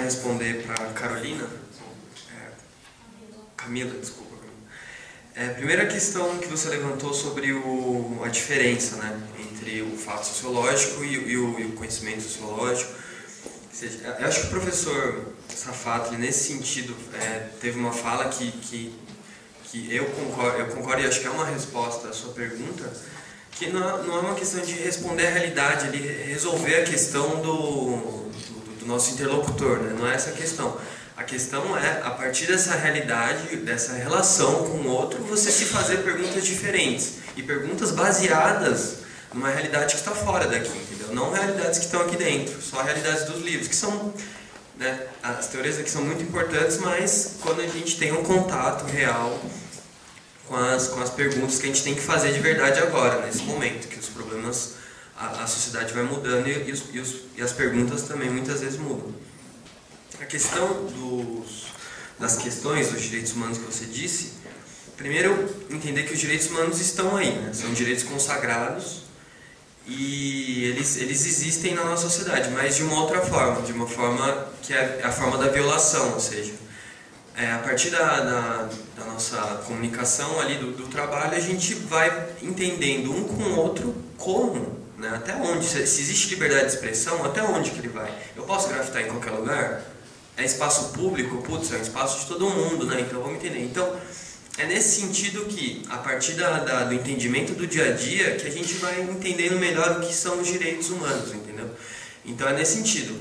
responder para Carolina. Camila, desculpa. Primeira questão que você levantou sobre a diferença, né, entre o fato sociológico e o conhecimento sociológico. Ou seja, eu acho que o professor Safato, nesse sentido, teve uma fala que eu concordo e acho que é uma resposta à sua pergunta, que não é uma questão de responder a realidade, ali, resolver a questão do nosso interlocutor, né? Não é essa a questão. A questão é, a partir dessa realidade, dessa relação com o outro, você se fazer perguntas diferentes. E perguntas baseadas numa realidade que está fora daqui, entendeu? Não realidades que estão aqui dentro, só realidades dos livros, que são, né, as teorias aqui são muito importantes, mas quando a gente tem um contato real com as perguntas que a gente tem que fazer de verdade agora, nesse momento, que os problemas, a sociedade vai mudando e as perguntas também muitas vezes mudam. A questão das questões dos direitos humanos que você disse, primeiro entender que os direitos humanos estão aí, né? São direitos consagrados e eles existem na nossa sociedade, mas de uma outra forma, de uma forma que é a forma da violação, ou seja, a partir da nossa comunicação ali do trabalho, a gente vai entendendo um com o outro como, né? Até onde, se existe liberdade de expressão, até onde que ele vai. Eu posso grafitar em qualquer lugar? É espaço público? Putz, é um espaço de todo mundo, né? Então vamos entender. Então, é nesse sentido que, a partir do entendimento do dia a dia, que a gente vai entendendo melhor o que são os direitos humanos, entendeu? Então é nesse sentido.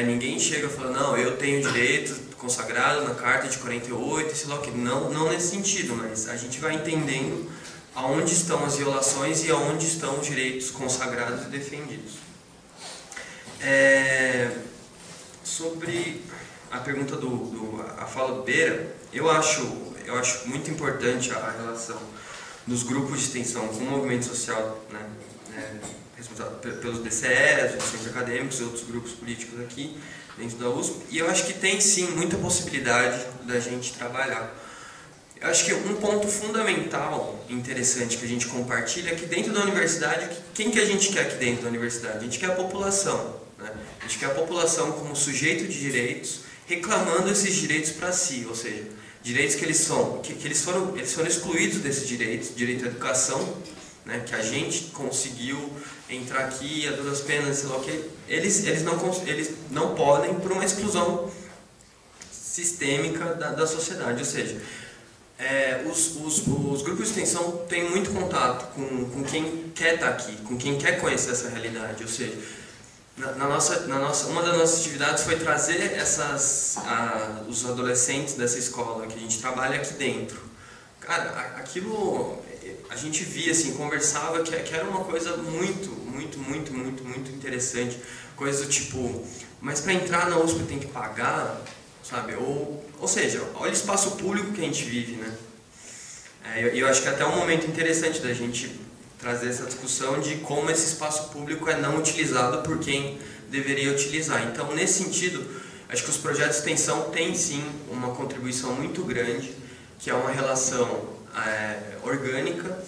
Ninguém chega falando, não, eu tenho direito consagrado na Carta de 48, sei lá o que. Não nesse sentido, mas a gente vai entendendo aonde estão as violações e aonde estão os direitos consagrados e defendidos. Sobre a pergunta a fala do Beira, eu acho muito importante a relação dos grupos de extensão com o movimento social, né, responsável pelos DCEs, os centros acadêmicos e outros grupos políticos aqui dentro da USP, e eu acho que tem sim muita possibilidade da gente trabalhar. Eu acho que um ponto fundamental interessante que a gente compartilha é que dentro da universidade, quem que a gente quer aqui dentro da universidade? A gente quer a população, né? A gente quer a população como sujeito de direitos, reclamando esses direitos para si, ou seja, direitos que eles foram excluídos desses direitos, direito à educação, né, que a gente conseguiu entrar aqui a duras penas, sei lá o que, eles não podem por uma exclusão sistêmica da sociedade, ou seja, os grupos de extensão têm muito contato com quem quer estar aqui, com quem quer conhecer essa realidade, ou seja, uma das nossas atividades foi trazer os adolescentes dessa escola que a gente trabalha aqui dentro. Cara, aquilo a gente via, assim, conversava que era uma coisa muito interessante. Coisa do tipo, mas para entrar na USP tem que pagar, sabe? Ou seja, olha o espaço público que a gente vive, né? Eu acho que é até um momento interessante da gente trazer essa discussão de como esse espaço público é não utilizado por quem deveria utilizar. Então, nesse sentido, acho que os projetos de extensão têm sim uma contribuição muito grande, que é uma relação orgânica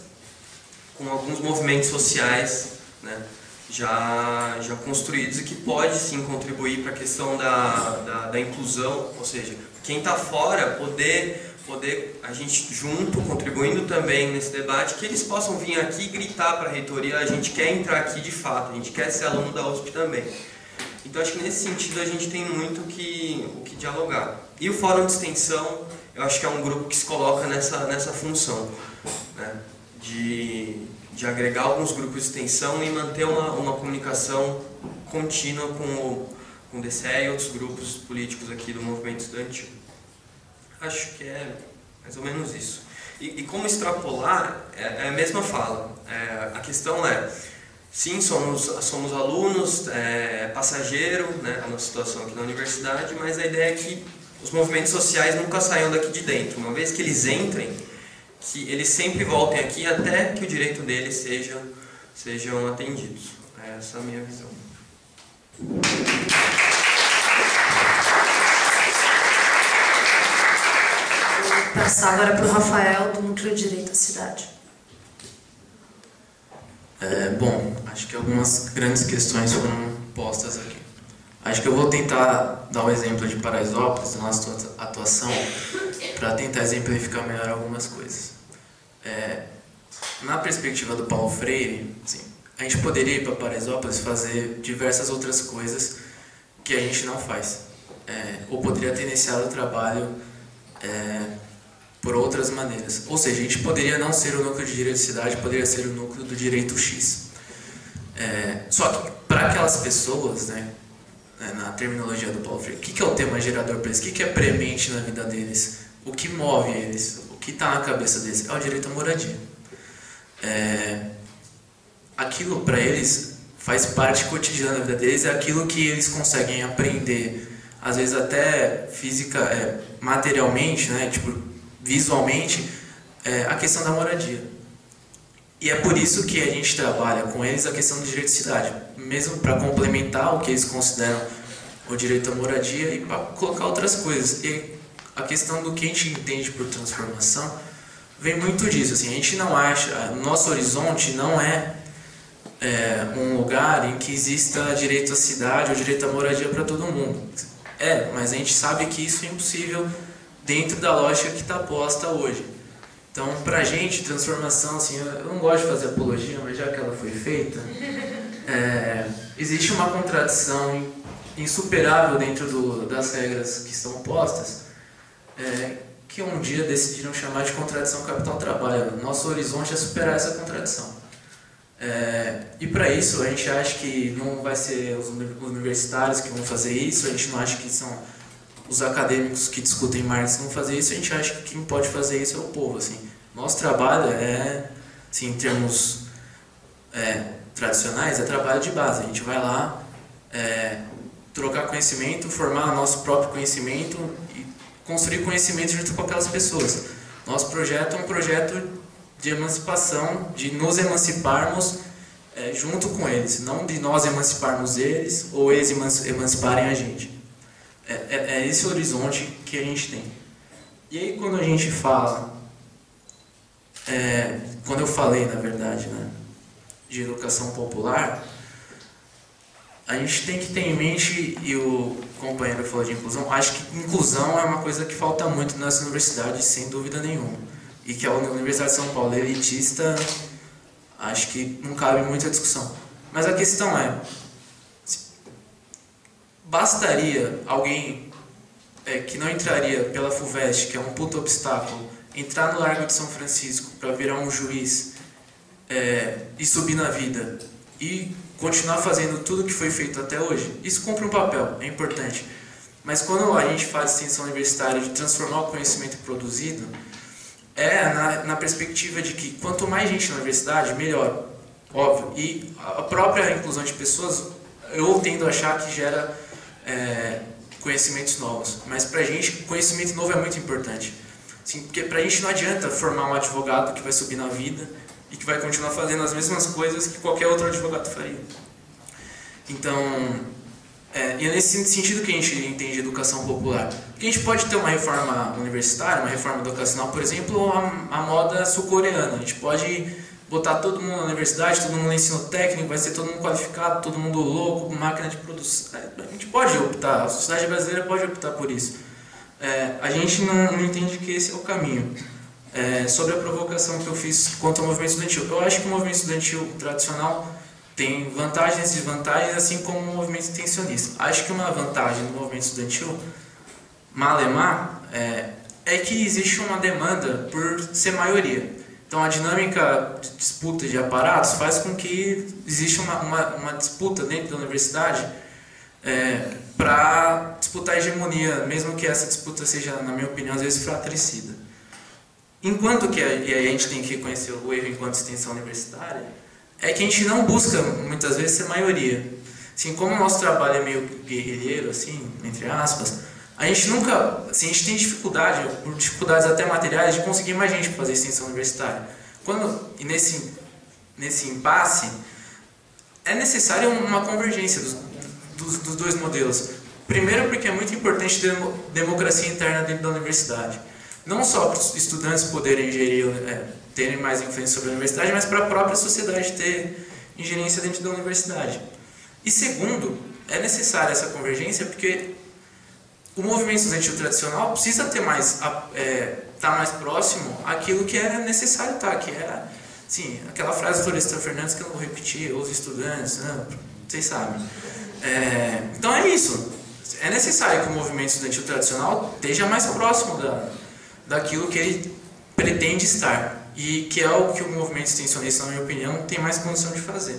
com alguns movimentos sociais, né, já construídos e que pode sim contribuir para a questão da inclusão, ou seja, quem está fora poder a gente junto, contribuindo também nesse debate, que eles possam vir aqui e gritar para a reitoria, a gente quer entrar aqui de fato, a gente quer ser aluno da USP também. Então acho que nesse sentido a gente tem muito o que dialogar. E o Fórum de Extensão, eu acho que é um grupo que se coloca nessa função, né, de agregar alguns grupos de extensão e manter uma comunicação contínua com o DCE e outros grupos políticos aqui do movimento estudantil. Acho que é mais ou menos isso. E como extrapolar, é a mesma fala. A questão é, sim, somos alunos, passageiro, né, a nossa situação aqui na universidade, mas a ideia é que os movimentos sociais nunca saiam daqui de dentro. Uma vez que eles entrem, que eles sempre voltem aqui até que o direito deles sejam atendidos. Essa é a minha visão. Vou passar agora para o Rafael, do Núcleo de Direito à Cidade. Bom, acho que algumas grandes questões foram postas aqui. Acho que eu vou tentar dar o exemplo de Paraisópolis, da nossa atuação, para tentar exemplificar melhor algumas coisas. Na perspectiva do Paulo Freire, assim, a gente poderia ir para Paraisópolis fazer diversas outras coisas que a gente não faz. Ou poderia ter iniciado o trabalho por outras maneiras. Ou seja, a gente poderia não ser o núcleo de direito de cidade, poderia ser o núcleo do direito X. Só que, para aquelas pessoas, né, na terminologia do Paulo Freire, o que é o tema gerador para eles? O que é premente na vida deles? O que move eles? O que está na cabeça deles? É o direito à moradia. Aquilo para eles faz parte cotidiana da vida deles, é aquilo que eles conseguem aprender, às vezes até física, materialmente, né, tipo, visualmente, a questão da moradia. E é por isso que a gente trabalha com eles a questão do direito de cidade, mesmo para complementar o que eles consideram o direito à moradia e para colocar outras coisas. E a questão do que a gente entende por transformação vem muito disso. Assim, a gente não acha, o nosso horizonte não é um lugar em que exista direito à cidade ou direito à moradia para todo mundo. Mas a gente sabe que isso é impossível dentro da lógica que está posta hoje. Então, para a gente, transformação, assim, eu não gosto de fazer apologia, mas já que ela foi feita, existe uma contradição insuperável dentro das regras que estão postas, que um dia decidiram chamar de contradição capital-trabalho. Nosso horizonte é superar essa contradição. E para isso, a gente acha que não vai ser os universitários que vão fazer isso, a gente não acha que são os acadêmicos que discutem Marx vão fazer isso, a gente acha que quem pode fazer isso é o povo. Assim. Nosso trabalho assim, em termos tradicionais, é trabalho de base. A gente vai lá trocar conhecimento, formar nosso próprio conhecimento e construir conhecimento junto com aquelas pessoas. Nosso projeto é um projeto de emancipação, de nos emanciparmos junto com eles, não de nós emanciparmos eles ou eles emanciparem a gente. É esse horizonte que a gente tem. E aí quando a gente fala, quando eu falei, na verdade, né, de educação popular, a gente tem que ter em mente, e o companheiro falou de inclusão, acho que inclusão é uma coisa que falta muito nessa universidade, sem dúvida nenhuma. E que a Universidade de São Paulo é elitista, acho que não cabe muita discussão. Mas a questão é, bastaria alguém que não entraria pela FUVEST, que é um puto obstáculo, entrar no Largo de São Francisco para virar um juiz e subir na vida e continuar fazendo tudo que foi feito até hoje? Isso cumpre um papel, é importante. Mas quando a gente faz extensão universitária de transformar o conhecimento produzido, na perspectiva de que quanto mais gente na universidade, melhor, óbvio. E a própria inclusão de pessoas, eu tendo a achar que gera conhecimentos novos. Mas pra gente, conhecimento novo é muito importante. Assim, porque pra gente não adianta formar um advogado que vai subir na vida e que vai continuar fazendo as mesmas coisas que qualquer outro advogado faria. Então, e é nesse sentido que a gente entende educação popular. Porque a gente pode ter uma reforma universitária, uma reforma educacional, por exemplo, a moda sul-coreana. A gente pode botar todo mundo na universidade, todo mundo no ensino técnico, vai ser todo mundo qualificado, todo mundo louco, máquina de produção. A gente pode optar, a sociedade brasileira pode optar por isso. A gente não entende que esse é o caminho. Sobre a provocação que eu fiz contra o movimento estudantil. Eu acho que o movimento estudantil tradicional tem vantagens e desvantagens, assim como o movimento extensionista. Acho que uma vantagem do movimento estudantil, malemar, é que existe uma demanda por ser maioria. Então a dinâmica de disputa de aparatos faz com que exista uma disputa dentro da universidade para disputar a hegemonia, mesmo que essa disputa seja, na minha opinião, às vezes fratricida. Enquanto que, e aí a gente tem que reconhecer o erro enquanto extensão universitária, é que a gente não busca, muitas vezes, ser maioria. Assim, como o nosso trabalho é meio guerrilheiro, assim, entre aspas, A gente nunca, assim, a gente tem dificuldade, por dificuldades até materiais, de conseguir mais gente para fazer extensão universitária. E nesse impasse, é necessária uma convergência dos dois modelos. Primeiro, porque é muito importante ter democracia interna dentro da universidade. Não só para os estudantes poderem terem mais influência sobre a universidade, mas para a própria sociedade ter ingerência dentro da universidade. E segundo, é necessária essa convergência porque o movimento estudantil tradicional precisa ter tá mais próximo àquilo que era necessário estar, que era, sim, aquela frase do Florestan Fernandes que eu não vou repetir, os estudantes, né, vocês sabem. Então é isso. É necessário que o movimento estudantil tradicional esteja mais próximo daquilo que ele pretende estar e que é o que o movimento extensionista, na minha opinião, tem mais condição de fazer.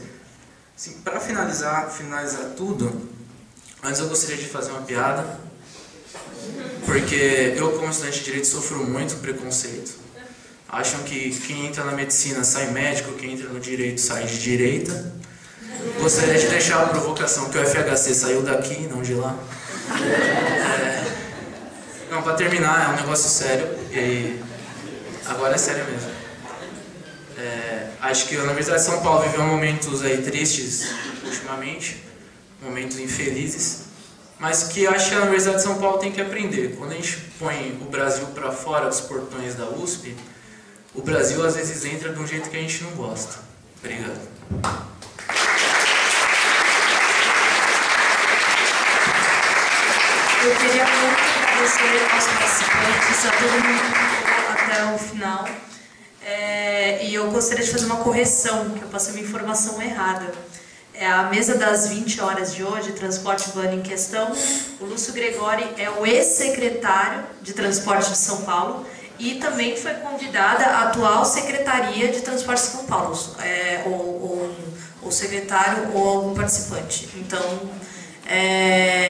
Assim, para finalizar tudo, antes eu gostaria de fazer uma piada, porque eu, como estudante de direito, sofro muito preconceito. Acham que quem entra na medicina sai médico, quem entra no direito sai de direita. Gostaria de deixar a provocação que o FHC saiu daqui, não de lá. Não, para terminar, é um negócio sério, e agora é sério mesmo. Acho que a Universidade de São Paulo viveu momentos aí tristes ultimamente, momentos infelizes, mas que eu acho que a Universidade de São Paulo tem que aprender. Quando a gente põe o Brasil para fora dos portões da USP, o Brasil às vezes entra de um jeito que a gente não gosta. Obrigado. Eu queria muito agradecer aos participantes, a todo mundo que ficou até o final. E eu gostaria de fazer uma correção, que eu passei uma informação errada. A mesa das 20 horas de hoje, Transporte Urbano em Questão, o Lúcio Gregori é o ex-secretário de Transporte de São Paulo e também foi convidada a atual Secretaria de Transporte de São Paulo, ou secretário ou algum participante. Então,